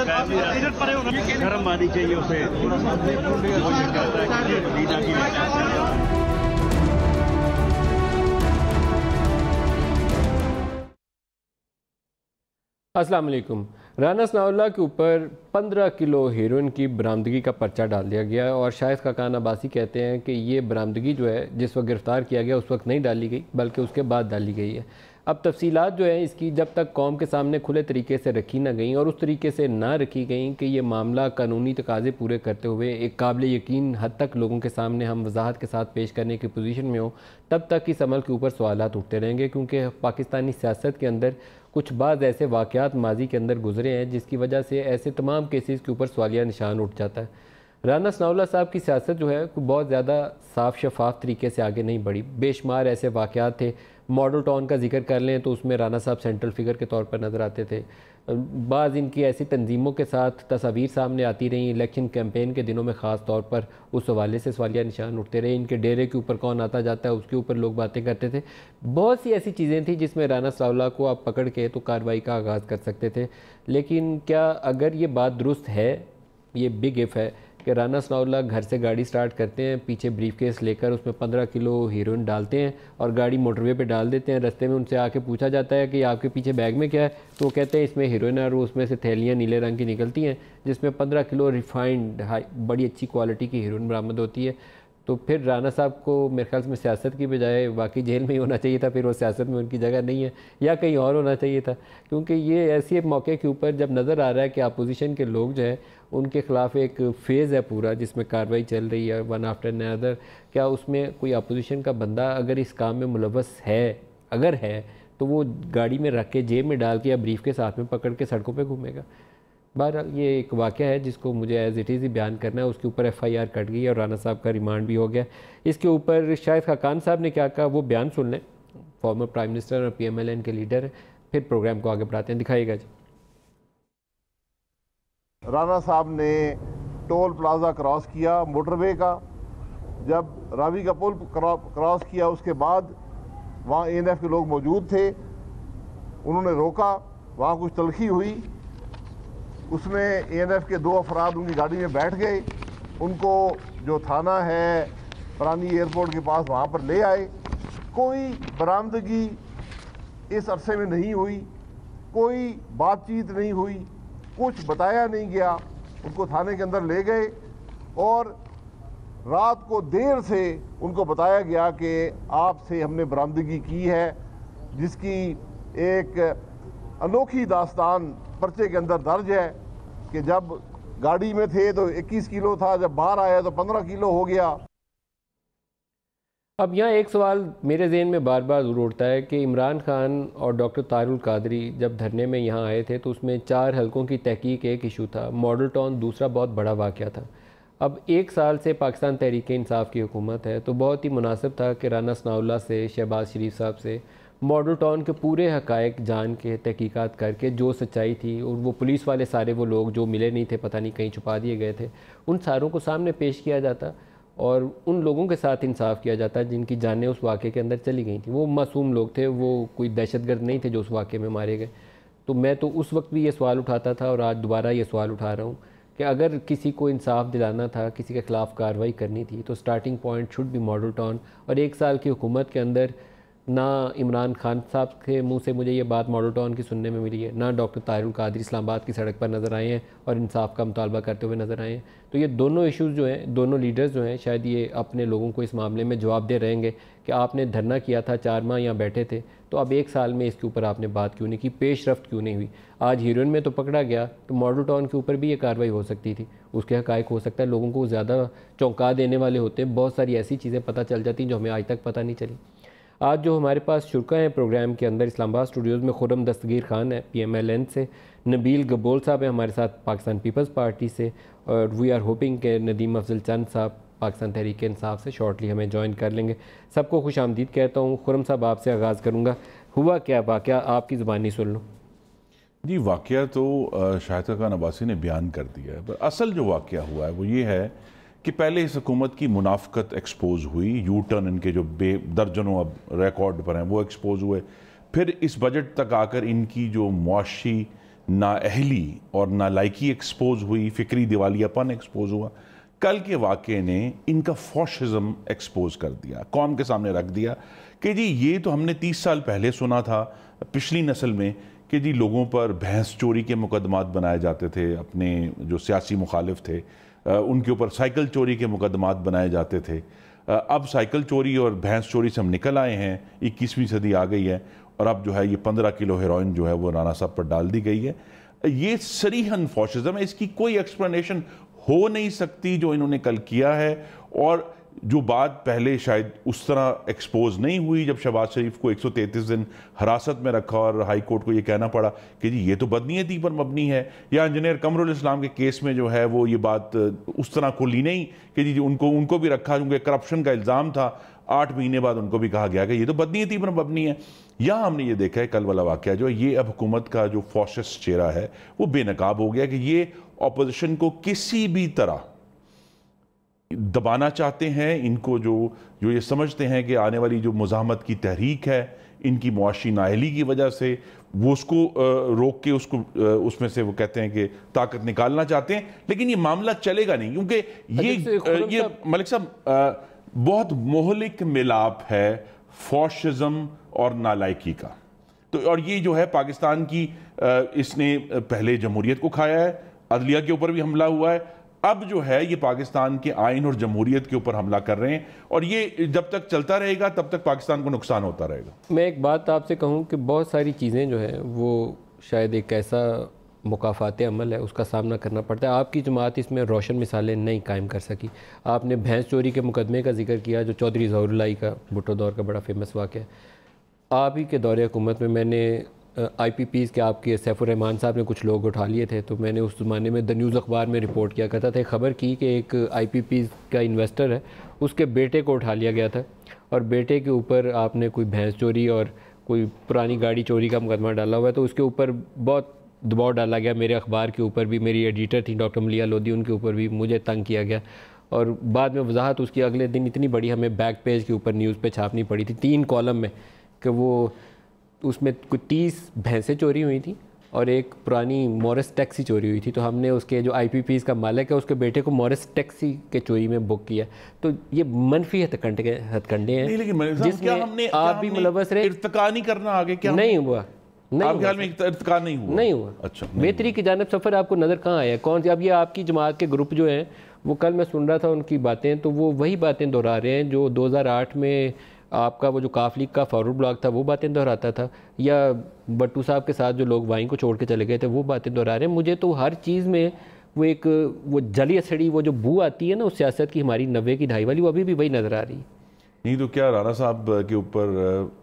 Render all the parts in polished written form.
शर्म आनी चाहिए उसे। अस्सलाम वालेकुम। राना सनाउल्लाह के ऊपर 15 किलो हेरोइन की बरामदगी का पर्चा डाल दिया गया और शाहिद खाकान अब्बासी कहते हैं कि ये बरामदगी जो है जिस वक्त गिरफ़्तार किया गया उस वक्त नहीं डाली गई बल्कि उसके बाद डाली गई है। अब तफसीलात जो है इसकी जब तक कौम के सामने खुले तरीके से रखी ना गई और उस तरीके से ना रखी गई कि ये मामला कानूनी तकाज़े पूरे करते हुए एक काबिल यकीन हद तक लोगों के सामने हम वजाहत के साथ पेश करने की पोजीशन में हो, तब तक इस अमल के ऊपर सवालात उठते रहेंगे। क्योंकि पाकिस्तानी सियासत के अंदर कुछ बाज़ ऐसे वाक़यात माजी के अंदर गुजरे हैं जिसकी वजह से ऐसे तमाम केसेस के ऊपर सवालिया निशान उठ जाता है। राना सनाउल्लाह साहब की सियासत जो है बहुत ज़्यादा साफ शफाफ तरीके से आगे नहीं बढ़ी। बेशुमार ऐसे वाक़यात थे। मॉडल टाउन का जिक्र कर लें तो उसमें राना साहब सेंट्रल फिगर के तौर पर नज़र आते थे। बाज़ इनकी ऐसी तंजीमों के साथ तस्वीर सामने आती रही इलेक्शन कैंपेन के दिनों में ख़ास तौर पर, उस हवाले से सवालिया निशान उठते रहे। इनके डेरे के ऊपर कौन आता जाता है उसके ऊपर लोग बातें करते थे। बहुत सी ऐसी चीज़ें थी जिसमें राना सनाउल्लाह को आप पकड़ के तो कार्रवाई का आगाज़ कर सकते थे। लेकिन क्या अगर ये बात दुरुस्त है, ये बिग इफ़ है कि राना सनाउल्लाह घर से गाड़ी स्टार्ट करते हैं, पीछे ब्रीफ केस लेकर उसमें 15 किलो हीरोइन डालते हैं और गाड़ी मोटरवे पे डाल देते हैं। रास्ते में उनसे आके पूछा जाता है कि आपके पीछे बैग में क्या है, तो वो कहते हैं इसमें हीरोइन है और उसमें से थैलियाँ नीले रंग की निकलती हैं जिसमें 15 किलो रिफाइंड बड़ी अच्छी क्वालिटी की हीरोइन बरामद होती है। तो फिर राना साहब को मेरे ख्याल में सियासत की बजाय वाकई जेल में ही होना चाहिए था, फिर वो सियासत में उनकी जगह नहीं है या कहीं और होना चाहिए था। क्योंकि ये ऐसे मौके के ऊपर जब नज़र आ रहा है कि अपोजिशन के लोग जो है उनके ख़िलाफ़ एक फ़ेज़ है पूरा जिसमें कार्रवाई चल रही है वन आफ्टर अनदर, क्या उसमें कोई अपोजिशन का बंदा अगर इस काम में मुलव्वस है, अगर है तो वो गाड़ी में रख के जेब में डाल के या ब्रीफ के साथ में पकड़ के सड़कों पर घूमेगा? बहरहाल ये एक वाक़या है जिसको मुझे एज़ इट इज़ ही बयान करना है। उसके ऊपर FIR कट गई और राना साहब का रिमांड भी हो गया। इसके ऊपर शाहिद खाकान साहब ने क्या कहा वो बयान सुन लें। फॉर्मर प्राइम मिनिस्टर और PMLN के लीडर हैं, फिर प्रोग्राम को आगे बढ़ाते हैं। दिखाइएगा जी। राना साहब ने टोल प्लाजा क्रॉस किया मोटरवे का, जब रावी का पुल क्रॉस किया उसके बाद वहाँ ANF के लोग मौजूद थे, उन्होंने रोका, वहाँ कुछ तलखी हुई, उसमें ANF के 2 अफराद उनकी गाड़ी में बैठ गए, उनको जो थाना है परानी एयरपोर्ट के पास वहाँ पर ले आए। कोई बरामदगी इस अरसे में नहीं हुई, कोई बातचीत नहीं हुई, कुछ बताया नहीं गया। उनको थाने के अंदर ले गए और रात को देर से उनको बताया गया कि आपसे हमने बरामदगी की है, जिसकी एक अनोखी दास्तान पर्चे के अंदर दर्ज है कि जब गाड़ी में थे तो 21 किलो था, जब बाहर आया तो 15 किलो हो गया। अब यहाँ एक सवाल मेरे ज़हन में बार बार ज़रूर उठता है कि इमरान खान और डॉक्टर तारुल कादरी जब धरने में यहाँ आए थे तो उसमें 4 हलकों की तहकीक एक इशू था, मॉडल टाउन दूसरा बहुत बड़ा वाक़या था। अब 1 साल से पाकिस्तान तहरीक इंसाफ की हुकूमत है तो बहुत ही मुनासिब था कि राना सनाउल्लाह से, शहबाज शरीफ साहब से मॉडल टाउन के पूरे हक़ाइक़ जान के तहकीकात करके जो सच्चाई थी, और वो पुलिस वाले सारे वो लोग जो मिले नहीं थे, पता नहीं कहीं छुपा दिए गए थे, उन सारों को सामने पेश किया जाता और उन लोगों के साथ इंसाफ किया जाता जिनकी जानें उस वाक़े के अंदर चली गई थी। वो मासूम लोग थे, वो कोई दहशतगर्द नहीं थे जो उस वाक़े में मारे गए। तो मैं तो उस वक्त भी ये सवाल उठाता था और आज दोबारा ये सवाल उठा रहा हूँ कि अगर किसी को इंसाफ दिलाना था, किसी के ख़िलाफ़ कार्रवाई करनी थी तो starting point should be model town. और 1 साल की हुकूमत के अंदर ना इमरान खान साहब के मुंह से मुझे ये बात मॉडल टाउन की सुनने में मिली है, ना डॉक्टर तारुल कादरी इस्लामाबाद की सड़क पर नज़र आए हैं और इंसाफ का मुतालबा करते हुए नज़र आए हैं। तो ये दोनों इश्यूज़ जो हैं, दोनों लीडर्स जो हैं, शायद ये अपने लोगों को इस मामले में जवाब दे रहेंगे कि आपने धरना किया था, 4 माह यहाँ बैठे थे, तो अब 1 साल में इसके ऊपर आपने बात क्यों नहीं की, पेश रफ्त क्यों नहीं हुई। आज हीरोइन में तो पकड़ा गया, तो मॉडल टाउन के ऊपर भी ये कार्रवाई हो सकती थी, उसके हक़ाइक़ हो सकता है लोगों को ज़्यादा चौंका देने वाले होते हैं, बहुत सारी ऐसी चीज़ें पता चल जाती जो हमें आज तक पता नहीं चली। आज जो हमारे पास शुरा हैं प्रोग्राम के अंदर इस्लामाबाद स्टूडियोज़ में खुर्रम दस्तगीर खान है PMLN से, नबील गबोल साहब हैं हमारे साथ पाकिस्तान पीपल्स पार्टी से, और वी आर होपिंग के नदीम अफजल चंद साहब पाकिस्तान तहरीक इंसाफ से शॉर्टली हमें ज्वाइन कर लेंगे। सबको खुश आमदीद कहता हूँ। खुर्रम साहब आपसे आगाज़ करूँगा, हुआ क्या वाक़या, आपकी ज़ुबानी सुन लो। जी, वाक़या तो शाहिद खाकान अब्बासी ने बयान कर दिया है, पर असल जो वाक़या हुआ है वो ये है कि पहले इस हुकूमत की मुनाफ़क़त एक्सपोज हुई, यू टर्न इनके जो दर्जनों अब रिकॉर्ड पर हैं वो एक्सपोज हुए, फिर इस बजट तक आकर इनकी जो मुआशी नाअहली और नालायकी एक्सपोज हुई, फिक्री दिवालियापन एक्सपोज हुआ। कल के वाक़े ने इनका फॉशिज़म एक्सपोज कर दिया, कौम के सामने रख दिया कि जी ये तो हमने 30 साल पहले सुना था पिछली नस्ल में कि जी लोगों पर भैंस चोरी के मुकदमात बनाए जाते थे, अपने जो सियासी मुखालिफ थे उनके ऊपर साइकिल चोरी के मुकदमात बनाए जाते थे। अब साइकिल चोरी और भैंस चोरी से हम निकल आए हैं, 21वीं सदी आ गई है और अब जो है ये 15 किलो हेरोइन जो है वो राना साहब पर डाल दी गई है। ये सरीहन फॉशिज़म है, इसकी कोई एक्सप्लेनेशन हो नहीं सकती जो इन्होंने कल किया है। और जो बात पहले शायद उस तरह एक्सपोज नहीं हुई जब शहबाज शरीफ को 133 दिन हिरासत में रखा और हाई कोर्ट को ये कहना पड़ा कि जी ये तो बदनीयती पर मबनी है, या इंजीनियर कमरुल इस्लाम के केस में जो है वो ये बात उस तरह खुली नहीं कि जी उनको भी रखा, क्योंकि करप्शन का इल्ज़ाम था। 8 महीने बाद उनको भी कहा गया कि ये तो बदनीयती पर मबनी है। यहाँ हमने ये देखा है कल वाला वाक़या जो ये अब हुकूमत का जो फॉशिस्ट चेहरा है वो बेनकाब हो गया कि ये अपोजिशन को किसी भी तरह दबाना चाहते हैं। इनको जो ये समझते हैं कि आने वाली जो मुज़ाहमत की तहरीक है इनकी मुआशी नाअहली की वजह से वो उसको रोक के उसमें से वो कहते हैं कि ताकत निकालना चाहते हैं, लेकिन ये मामला चलेगा नहीं क्योंकि ये मलिक साहब बहुत मोहलिक मिलाप है फॉशिज़म और नालायकी का। तो और ये जो है पाकिस्तान की इसने पहले जमहूरियत को खाया है, अदलिया के ऊपर भी हमला हुआ है, अब जो है ये पाकिस्तान के आइन और जमहूरियत के ऊपर हमला कर रहे हैं और ये जब तक चलता रहेगा तब तक पाकिस्तान को नुकसान होता रहेगा। मैं एक बात आपसे कहूँ कि बहुत सारी चीज़ें जो है वो शायद एक ऐसा मुकाफ़ात अमल है उसका सामना करना पड़ता है। आपकी जमात इसमें रोशन मिसालें नहीं कायम कर सकी। आपने भैंस चोरी के मुकदमे का जिक्र किया जो चौधरी ज़हरुल्लाह का भुट्टो दौर का बड़ा फेमस वाक़या है। आप ही के दौरे हुकूमत में मैंने IPPs के आपके सैफुर रहमान साहब ने कुछ लोग उठा लिए थे, तो मैंने उस ज़माने में द न्यूज़ अखबार में रिपोर्ट किया करता था, खबर की कि एक IPPs का इन्वेस्टर है उसके बेटे को उठा लिया गया था और बेटे के ऊपर आपने कोई भैंस चोरी और कोई पुरानी गाड़ी चोरी का मुकदमा डाला हुआ है। तो उसके ऊपर बहुत दबाव डाला गया, मेरे अखबार के ऊपर भी, मेरी एडिटर थी डॉक्टर मलिया लोधी, उनके ऊपर भी मुझे तंग किया गया और बाद में वजाहत उसकी अगले दिन इतनी बड़ी हमें बैक पेज के ऊपर न्यूज़ पे छापनी पड़ी थी 3 कॉलम में कि वो उसमें कुछ 30 भैंसें चोरी हुई थी और एक पुरानी मॉरिस टैक्सी चोरी हुई थी। तो हमने उसके जो IPPs का मालिक है उसके बेटे को मॉरिस टैक्सी के चोरी में बुक किया। तो ये मनफी हथकंडे हैं जिसमें आप भी मुलव्वस रहे। इर्तिका नहीं करना आगे क्या नहीं हुआ, आपके ख्याल में इर्तिका नहीं हुआ? अच्छा, बेहतरी की जानिब सफ़र आपको नज़र कहाँ आया? कौन सी? अब ये आपकी जमात के ग्रुप जो हैं वो कल मैं सुन रहा था उनकी बातें, तो वो वही बातें दोहरा रहे हैं जो 2008 में आपका वो जो काफ लीग का फॉरवर्ड ब्लॉग था वो बातें दोहराता था, या भट्टू साहब के साथ जो लोग वाइन को छोड़ के चले गए थे वो बातें दोहरा रहे हैं। मुझे तो हर चीज़ में वो जली असड़ी वो जो बू आती है ना उस सियासत की हमारी 90 की 2.5 वाली, वो अभी भी वही नज़र आ रही है। नहीं तो क्या राना साहब के ऊपर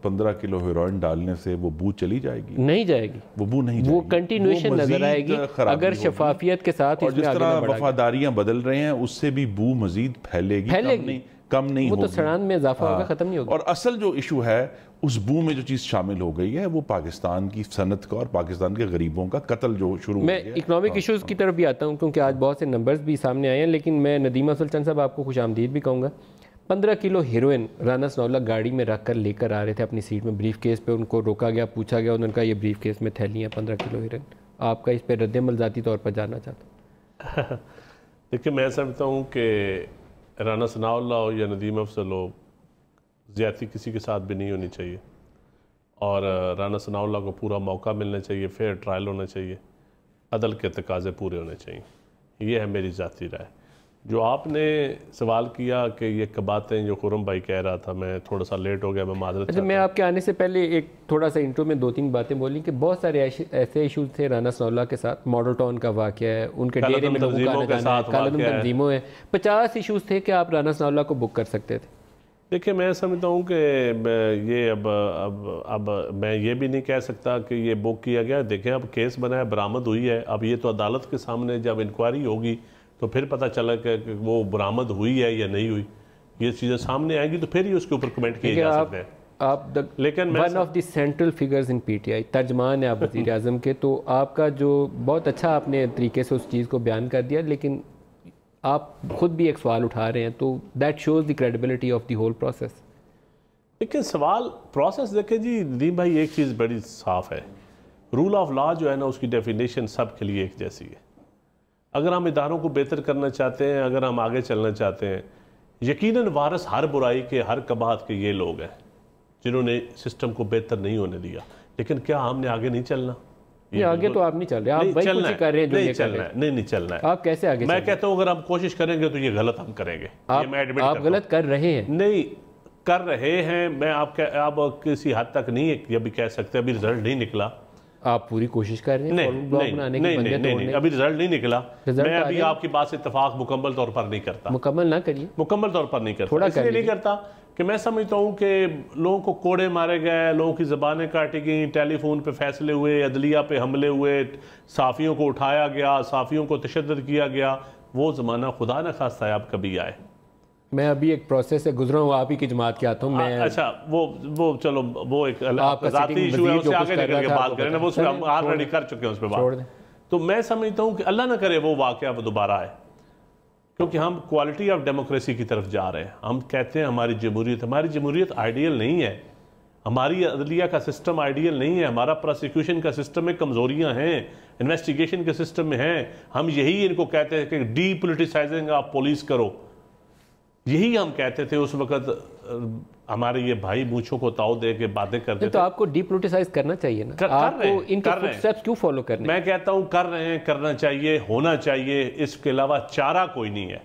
15 किलो हेरोइन डालने से वो बू चली जाएगी? नहीं जाएगी, वो बू नहीं जाएगी, वो कंटिन्यूएशन नजर आएगी अगर शफाफियत के साथ। और जिस तरह वफादारियां बदल रहे हैं उससे भी बू मजीद फैलेगी, कम नहीं वो तो सड़ान में इजाफा होगा, खत्म नहीं होगा। और असल जो इशू है उस बू में जो चीज़ शामिल हो गई है वो पाकिस्तान की सनत का और पाकिस्तान के गरीबों का कत्ल जो शुरू हो गया। मैं इकोनॉमिक इशूज़ की तरफ भी आता हूँ क्योंकि आज बहुत से नंबर्स भी सामने आए हैं, लेकिन मैं नदीमा सुल्तान साहब आपको खुशामदीद भी कहूँगा। 15 किलो हेरोइन राना सनाउल्लाह गाड़ी में रख कर लेकर आ रहे थे अपनी सीट में, ब्रीफ केस पे उनको रोका गया, पूछा गया, उन्होंने कहा ये ब्रीफ केस में थैलियाँ 15 किलो हेरोइन। आपका इस पर रद्द-ए-अमल ज़ाती तौर पर जानना चाहता हूँ। देखिए मैं समझता हूँ कि राना सनाउल्लाह या नदीम अफजल हो, ज़्यादती किसी के साथ भी नहीं होनी चाहिए और राना सनाउल्लाह को पूरा मौका मिलना चाहिए, फेयर ट्रायल होना चाहिए, अदल के तकाज़े पूरे होने चाहिए। ये है मेरी ज़ाती राय। जो आपने सवाल किया कि ये बातें जो खुरम भाई कह रहा था, मैं थोड़ा सा लेट हो गया, मैं माजरत। अच्छा, मैं आपके आने से पहले एक थोड़ा सा इंट्रो में 2-3 बातें बोली कि बहुत सारे ऐसे इशूज़ थे राना सनाउल्लाह के साथ। मॉडल टाउन का वाक़या है, उनके डेरे में लोगों का आना जाना है, कालदम तंजीमों है, 50 इशूज़ थे कि आप राना सनाउल्लाह को बुक कर सकते थे। देखिए मैं समझता हूँ कि ये अब मैं ये भी नहीं कह सकता कि ये बुक किया गया। देखें अब केस बना है, बरामद हुई है, अब ये तो अदालत के सामने जब इंक्वायरी होगी तो फिर पता चला कि वो बरामद हुई है या नहीं हुई। ये चीज़ें सामने आएंगी तो फिर ही उसके ऊपर कमेंट किए जा सकते हैं। लेकिन one of the central figures in PTI, तर्जमान है आप वज़ीर आज़म के, तो आपका जो बहुत अच्छा आपने तरीके से उस चीज़ को बयान कर दिया, लेकिन आप खुद भी एक सवाल उठा रहे हैं, तो that shows the credibility of the whole process. लेकिन सवाल प्रोसेस देखें जी नदीम भाई, एक चीज़ बड़ी साफ़ है, रूल ऑफ लॉ जो है ना, उसकी डेफिनेशन सब के लिए एक जैसी है। अगर हम इदारों को बेहतर करना चाहते हैं, अगर हम आगे चलना चाहते हैं, यकीनन वारिस हर बुराई के, हर कबाहत के ये लोग हैं जिन्होंने सिस्टम को बेहतर नहीं होने दिया। लेकिन क्या हमने आगे नहीं चलना? ये आगे तो आप नहीं चल रहे, आप वही कुछ ही कर रहे हैं जो ये कर रहे हैं। नहीं चलना है। आप कैसे आगे? मैं कहता हूं अगर हम कोशिश करेंगे तो ये गलत हम करेंगे। आप गलत कर रहे हैं। नहीं कर रहे हैं, मैं आप किसी हद तक नहीं ये भी कह सकते अभी रिजल्ट नहीं निकला। आप पूरी कोशिश कर रहे हैं नहीं, अभी रिजल्ट नहीं निकला। मैं अभी आपकी बात से इत्तेफाक मुकम्मल तौर पर नहीं करता। मुकम्मल ना करिए। मुकम्मल तौर पर नहीं करता, इसलिए नहीं करता कि मैं समझता हूँ कि लोगों को कोड़े मारे गए, लोगों की ज़बानें काटी गई, टेलीफोन पे फैसले हुए, अदलिया पे हमले हुए, साफ़ियों को उठाया गया, साफ़ियों को तशद्दुद किया गया। वो ज़माना खुदा न खास्ता है अब कभी आए। मैं अभी एक प्रोसेस से गुजरा हूँ, आप ही की जमात के आता हूँ मैं। अच्छा, वो चलो वो एक ज़ाती इशू है, उससे आगे निकल के बात करें ना, वो उसमें हम ऑलरेडी कर चुके हैं उस पर बात। तो मैं समझता हूँ कि अल्लाह ना करे वो वाक़या वो दोबारा आए, क्योंकि हम क्वालिटी ऑफ डेमोक्रेसी की तरफ जा रहे हैं। हम कहते हैं हमारी जमहूरियत आइडियल नहीं है, हमारी अदलिया का सिस्टम आइडियल नहीं है, हमारा प्रोसिक्यूशन का सिस्टम में कमज़ोरियाँ हैं, इन्वेस्टिगेशन के सिस्टम में हैं। हम यही इनको कहते हैं कि डी पोलिटिसाइजिंग ऑफ पुलिस करो, यही हम कहते थे उस वक्त। हमारे ये भाई मूंछों को ताव दे के बातें करते थे। तो आपको डीपोलिटिसाइज करना चाहिए ना, आपको इनके फुटस्टेप्स क्यों फॉलो करने? मैं कहता हूं कर रहे हैं, करना चाहिए, होना चाहिए, इसके अलावा चारा कोई नहीं है।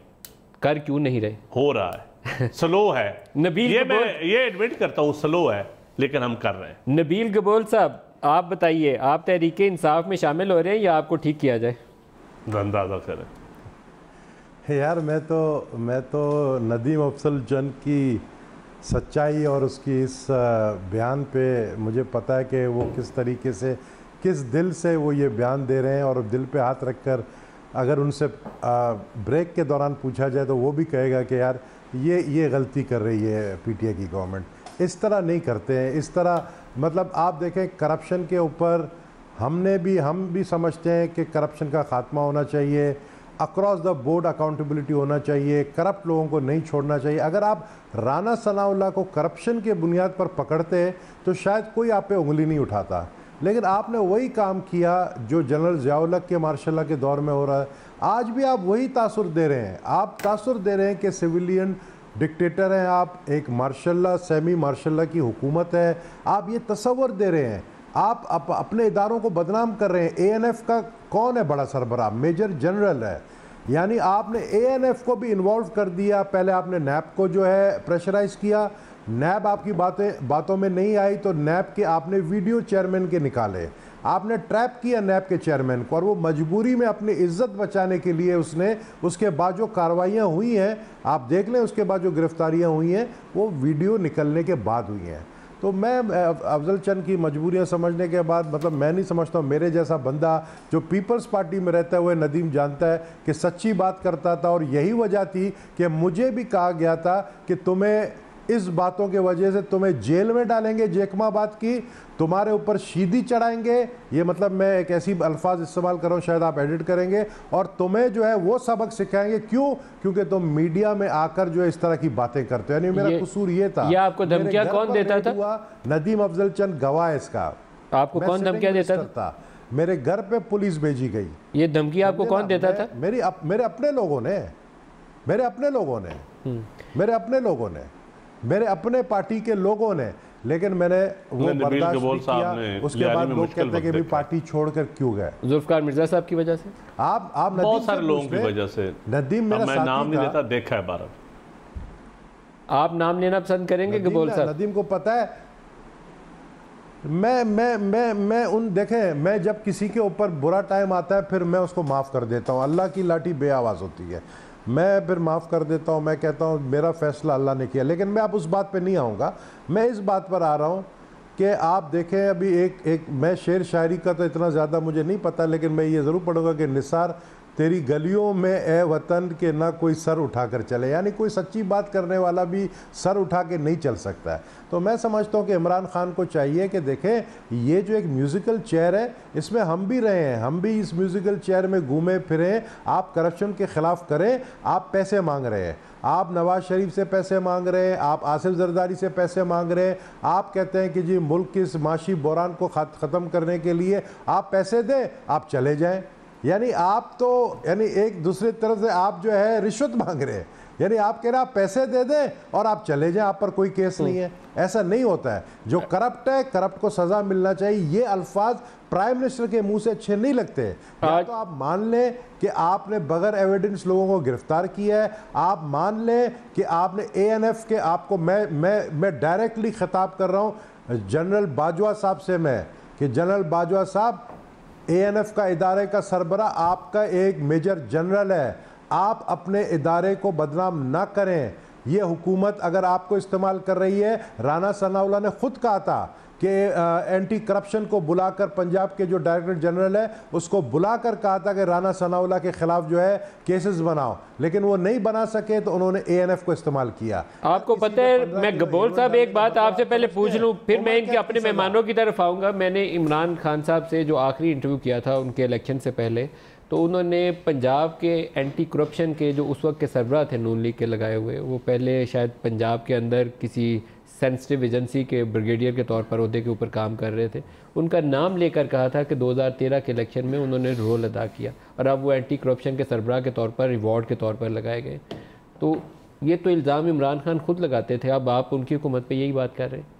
कर क्यों नहीं रहे? हो रहा है, स्लो है। नबील ये मैं एडमिट करता हूं, स्लो है, लेकिन हम कर रहे हैं। नबील गबोल साहब, आप बताइए, आप तहरीक इंसाफ में शामिल हो रहे हैं या आपको ठीक किया जाए? अंदाजा करें यार। मैं तो नदीम अफजल चंद की सच्चाई और उसकी इस बयान पे मुझे पता है कि वो किस तरीके से, किस दिल से वो ये बयान दे रहे हैं। और दिल पे हाथ रखकर अगर उनसे ब्रेक के दौरान पूछा जाए तो वो भी कहेगा कि यार ये गलती कर रही है पीटीआई की गवर्नमेंट। इस तरह नहीं करते हैं, इस तरह मतलब आप देखें करप्शन के ऊपर हम भी समझते हैं कि करप्शन का खात्मा होना चाहिए, अक्रॉस द बोर्ड अकाउंटेबिलिटी होना चाहिए, करप्ट लोगों को नहीं छोड़ना चाहिए। अगर आप राना सनाउल्लाह को करप्शन के बुनियाद पर पकड़ते तो शायद कोई आप पे उंगली नहीं उठाता, लेकिन आपने वही काम किया जो जनरल ज़ियाउल-हक के मार्शल के दौर में हो रहा है। आज भी आप वही तासुर दे रहे हैं, आप तासुर दे रहे हैं कि सिविलियन डिक्टेटर हैं आप, एक मार्शल सेमी मार्शल की हुकूमत है, आप ये तस्वर दे रहे हैं। आप अपने इदारों को बदनाम कर रहे हैं। एएनएफ का कौन है बड़ा सरबराह? मेजर जनरल है, यानी आपने एएनएफ को भी इन्वॉल्व कर दिया। पहले आपने नैब को जो है प्रेशराइज किया, नैब आपकी बातों में नहीं आई तो नैब के आपने वीडियो चेयरमैन के निकाले, आपने ट्रैप किया नैब के चेयरमैन को, और वो मजबूरी में अपनी इज्जत बचाने के लिए उसके बाद जो कार्रवाइयाँ हुई हैं आप देख लें, उसके बाद जो गिरफ्तारियाँ हुई हैं वो वीडियो निकलने के बाद हुई हैं। तो मैं अफजल चंद की मजबूरियां समझने के बाद, मतलब मैं नहीं समझता हूँ मेरे जैसा बंदा जो पीपल्स पार्टी में रहता हुए नदीम जानता है कि सच्ची बात करता था। और यही वजह थी कि मुझे भी कहा गया था कि तुम्हें इस बातों के वजह से तुम्हें जेल में डालेंगे, जेकमाबाद की, तुम्हारे ऊपर शीदी चढ़ाएंगे, ये मतलब मैं एक ऐसी अल्फाज इस्तेमाल कर रहा हूँ, शायद आप एडिट करेंगे, और तुम्हें जो है वो सबक सिखाएंगे। क्यों? क्योंकि तुम मीडिया में आकर जो है इस तरह की बातें करते हो। यानी मेरा कसूर ये था। ये आपको धमकियां कौन देता था? नदीम अफजल चंद गवाह इसका। आपको कौन धमकियां देता था? मेरे घर पे पुलिस भेजी गई। ये धमकी आपको कौन देता था? मेरे अपने लोगों ने, मेरे अपने पार्टी के लोगों ने, लेकिन मैंने वो बर्दाश्त नहीं किया। उसके बाद लोग कहते हैं कि भी पार्टी छोड़कर क्यों गए? जुल्फकार मिर्जा साहब की वजह से, आप बहुत सारे लोगों की वजह से। नदीम मेरा मैं नाम नहीं लेता, देखा है बार। आप नाम लेना पसंद करेंगे गबोल साहब? नदीम को पता है, मैं उन देखें, मैं जब किसी के ऊपर बुरा टाइम आता है फिर मैं उसको माफ़ कर देता हूँ। अल्लाह की लाठी बेआवाज़ होती है, मैं फिर माफ़ कर देता हूँ। मैं कहता हूँ मेरा फैसला अल्लाह ने किया। लेकिन मैं अब उस बात पे नहीं आऊँगा, मैं इस बात पर आ रहा हूँ कि आप देखें अभी एक मैं शेर शायरी का तो इतना ज़्यादा मुझे नहीं पता, लेकिन मैं ये ज़रूर पढ़ूंगा कि निसार तेरी गलियों में ए वतन के ना कोई सर उठाकर चले, यानी कोई सच्ची बात करने वाला भी सर उठा के नहीं चल सकता है। तो मैं समझता हूँ कि इमरान खान को चाहिए कि देखें ये जो एक म्यूज़िकल चेयर है इसमें हम भी रहे हैं, हम भी इस म्यूज़िकल चेयर में घूमे फिरें। आप करप्शन के ख़िलाफ़ करें, आप पैसे मांग रहे हैं, आप नवाज शरीफ से पैसे मांग रहे हैं, आप आसिफ जरदारी से पैसे मांग रहे हैं, आप कहते हैं कि जी मुल्क की इस माशी बहरान को ख़त्म करने के लिए आप पैसे दें, आप चले जाएं। यानी आप तो यानी एक दूसरी तरफ से आप जो है रिश्वत मांग रहे हैं, यानी आप कह रहे हैं आप पैसे दे दें और आप चले जाएं, आप पर कोई केस नहीं है। ऐसा नहीं होता है। जो करप्ट है, करप्ट को सज़ा मिलना चाहिए। ये अल्फाज प्राइम मिनिस्टर के मुंह से अच्छे नहीं लगते। या तो आप मान लें कि आपने बगैर एविडेंस लोगों को गिरफ्तार किया है, आप मान लें कि आपने ANF के आपको मैं डायरेक्टली खिताब कर रहा हूँ जनरल बाजवा साहब से, मैं कि जनरल बाजवा साहब ANF का इदारे का सरबरा आपका एक मेजर जनरल है, आप अपने इदारे को बदनाम ना करें। ये हुकूमत अगर आपको इस्तेमाल कर रही है, राना सनाउल्लाह ने खुद कहा था कि एंटी करप्शन को बुलाकर, पंजाब के जो डायरेक्टर जनरल है उसको बुलाकर कहा था कि राना सनाउल्लाह के खिलाफ जो है केसेस बनाओ, लेकिन वो नहीं बना सके तो उन्होंने ANF को इस्तेमाल किया। आपको पता है, मैं गब्बोर साहब एक बात आपसे पहले पूछ लूं, फिर मैं इनके अपने मेहमानों की तरफ आऊँगा। मैंने इमरान खान साहब से जो आखिरी इंटरव्यू किया था उनके इलेक्शन से पहले, तो उन्होंने पंजाब के एंटी करप्शन के जो उस वक्त के सरबराह थे नून लीग के लगाए हुए, वो पहले शायद पंजाब के अंदर किसी सेंसिटिव एजेंसी के ब्रिगेडियर के तौर पर ओहदे के ऊपर काम कर रहे थे, उनका नाम लेकर कहा था कि 2013 के इलेक्शन में उन्होंने रोल अदा किया और अब वो एंटी करप्शन के सरबराह के तौर पर रिवॉर्ड के तौर पर लगाए गए। तो ये तो इल्ज़ाम इमरान खान खुद लगाते थे, अब आप उनकी हुकूमत पर यही बात कर रहे हैं।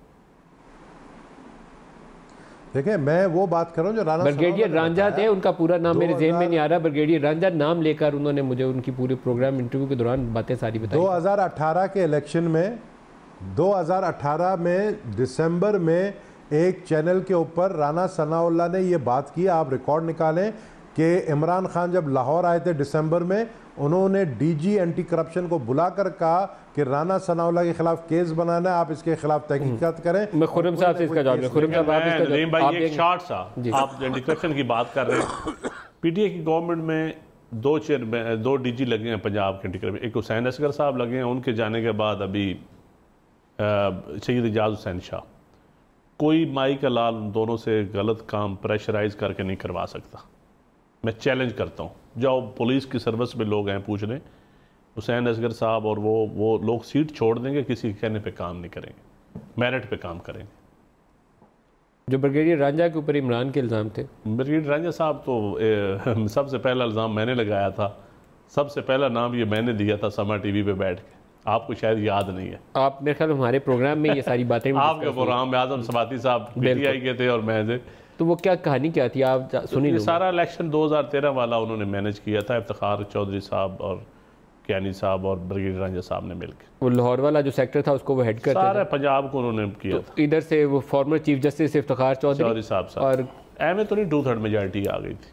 देखिए मैं वो बात कर रहा हूँ जो राना ब्रिगेडियर रांझा थे, उनका पूरा नाम मेरे ज़हन में नहीं आ रहा। ब्रिगेडियर रांझा नाम लेकर उन्होंने मुझे उनकी पूरे प्रोग्राम इंटरव्यू के दौरान बातें सारी बताई। 2018 के इलेक्शन में, 2018 में दिसंबर में एक चैनल के ऊपर राना सनाउल्लाह ने ये बात की, आप रिकॉर्ड निकालें, कि इमरान खान जब लाहौर आए थे दिसंबर में, उन्होंने DG एंटी करप्शन को बुलाकर कहा कि राना सनाउल्लाह के खिलाफ केस बनाना है, आप इसके खिलाफ तहकीकात करें। मैं खुर्रम साहब से इसका जवाब दूं। खुर्रम साहब आप इसका नदीम भाई एक शॉर्ट सा, आप एंटी करप्शन की बात कर रहे हैं, PTI की गवर्नमेंट में दो DG लगे हैं पंजाब के एंटी करप्शन, एक हुसैन असगर साहब लगे हैं, उनके जाने के बाद अभी सैयद इजाज़ हुसैन शाह। कोई माई का लाल उन दोनों से गलत काम प्रेशराइज करके नहीं करवा सकता। मैं चैलेंज करता हूँ, जाओ पुलिस की सर्विस में लोग हैं पूछ लें, हुसैन असगर साहब और वो लोग सीट छोड़ देंगे, किसी के कहने पे काम नहीं करेंगे, मेरिट पे काम करेंगे। जो ब्रिगेडियर रांझा के ऊपर इमरान के इल्ज़ाम थे, ब्रिगेडियर रांझा साहब तो सबसे पहला इल्ज़ाम मैंने लगाया था, सबसे पहला नाम ये मैंने दिया था समा TV पे बैठ के, आपको शायद याद नहीं है। आप मेरे ख्याल हमारे प्रोग्राम में ये सारी बातें आपके प्रोग्राम में आजम सवाती साहब PTI के थे और मैं थे। तो वो क्या कहानी क्या थी, आप सुनिए। ये सारा इलेक्शन 2013 वाला उन्होंने मैनेज किया था, इफ्तिखार चौधरी साहब और कियानी साहब और ब्रिगेडियर रांझा साहब ने मिलकर। वो लाहौर वाला जो सेक्टर था उसको वो हेड करते सारे पंजाब को उन्होंने किया था। इधर से वो former chief justice Iftikhar Chaudhry साहब और एम तो नहीं 2/3 मेजॉरिटी आ गई थी।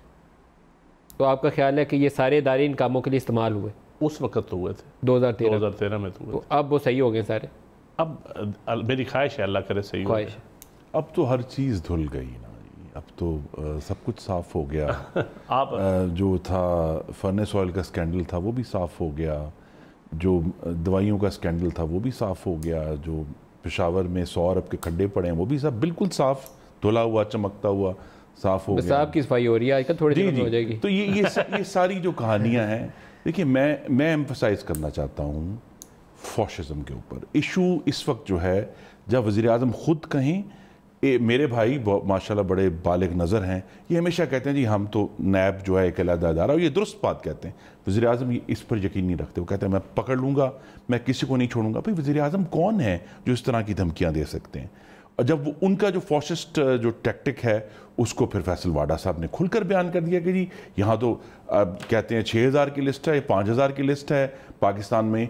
तो आपका ख्याल है कि ये सारे इदारे इन कामों के लिए इस्तेमाल हुए? उस वक्त तो हुए थे 2013 में तो हुए। तो अब वो सही हो गए सारे? अब मेरी ख्वाहिश है अल्लाह करे सही हो। अब तो हर चीज़ धुल गई ना, अब तो सब कुछ साफ़ हो गया। आप जो था फर्नेस ऑयल का स्कैंडल था वो भी साफ़ हो गया, जो दवाइयों का स्कैंडल था वो भी साफ़ हो गया, जो पेशावर में 100 अरब के खड्डे पड़े हैं वो भी सब बिल्कुल साफ़, धुला हुआ, चमकता हुआ साफ़ हो गया। साहब की सफाई हो रही है आजकल, थोड़ी देर हो जाएगी। तो ये सारी जो कहानियाँ हैं, देखिए मैं एम्फसाइज़ करना चाहता हूँ फॉशिज़म के ऊपर। इशू इस वक्त जो है, जब वज़ीर आज़म ख़ुद कहें, मेरे भाई माशाल्लाह बड़े बालिग नज़र हैं, ये हमेशा कहते हैं जी हम तो नैब जो है एक अलग अदारा, और ये दुरुस्त बात कहते हैं। वज़ीर आज़म इस पर यकीन नहीं रखते, वो कहते हैं मैं पकड़ लूँगा, मैं किसी को नहीं छोड़ूंगा। भाई वज़ीर आज़म कौन है जो इस तरह की धमकियाँ दे सकते हैं? और जब वो उनका जो फॉशिस्ट जो टैक्टिक है उसको फिर फैसल वाडा साहब ने खुलकर बयान कर दिया कि जी यहाँ तो कहते हैं 6000 की लिस्ट है, 5000 की लिस्ट है पाकिस्तान में।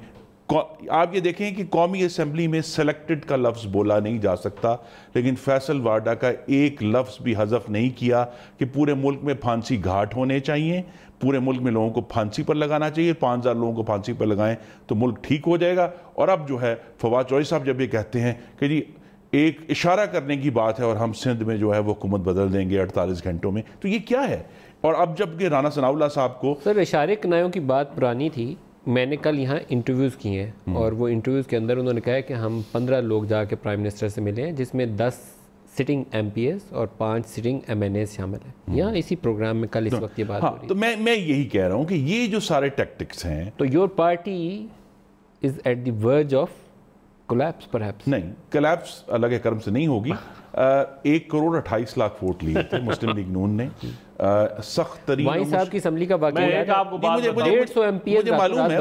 आप ये देखें कि कौमी असम्बली में सेलेक्टेड का लफ्ज़ बोला नहीं जा सकता, लेकिन फैसल वाडा का एक लफ्ज़ भी हज़फ नहीं किया कि पूरे मुल्क में फांसी घाट होने चाहिए, पूरे मुल्क में लोगों को फांसी पर लगाना चाहिए, 5000 लोगों को फांसी पर लगाएं तो मुल्क ठीक हो जाएगा। और अब जो है फवाद चौधरी साहब जब ये कहते हैं कि जी एक इशारा करने की बात है और हम सिंध में जो है वो हुकूमत बदल देंगे 48 घंटों में, तो ये क्या है? और अब जबकि राना सनाउल्लाह साहब को सर इशारे कनायों की बात पुरानी थी, मैंने कल यहाँ इंटरव्यूज़ किए हैं और वो इंटरव्यूज़ के अंदर उन्होंने कहा है कि हम 15 लोग जाके प्राइम मिनिस्टर से मिले हैं, जिसमें 10 सिटिंग MPs और 5 सिटिंग MNAs शामिल हैं। यहाँ इसी प्रोग्राम में कल इस वक्त ये बात हो रही तो मैं यही कह रहा हूँ कि ये जो सारे टैक्टिक्स हैं, तो your party is at the verge of collapse perhaps. नहीं, कोलैप्स अल्लाह के करम से नहीं होगी। 1,28,00,000 वोट लिए थे मुस्लिम लीग नून ने, सख्त तरीन वाई साहब की असम्बली का बाकी मैं एक आपको बात मुझे बताऊं। 150 MPs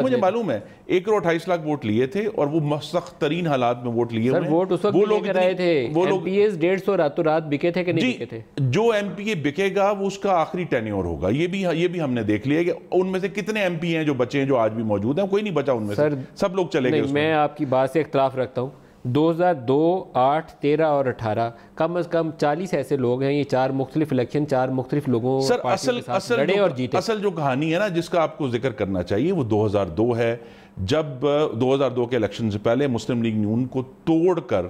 मुझे मालूम है 1,28,00,000 वोट लिए थे और वो सख्त तरीन हालात में वोट लिए सर वोट उस वक्त वो भी लोग लेकर आए थे। वो लोग MPs 150 रातों रात बिके थे कि नहीं बिके थे? जो MPA बिकेगा वो उसका आखिरी टेन्योर होगा। ये भी हमने देख लिया कि उनमें से कितने MP हैं जो बचे हैं, जो आज भी मौजूद हैं, कोई नहीं बचा उनमें से, सब लोग चले गए। मैं आपकी बात से इख्तलाफ रखता हूँ। 2002, 8, 13 और 18 कम से कम 40 ऐसे लोग हैं, ये 4 मुख्तलिफ इलेक्शन 4 मुख्तलिफ लोगों सर असल और जीते। असल जो कहानी है ना जिसका आपको जिक्र करना चाहिए वो 2002 है, जब 2002 के इलेक्शन से पहले मुस्लिम लीग नून को तोड़कर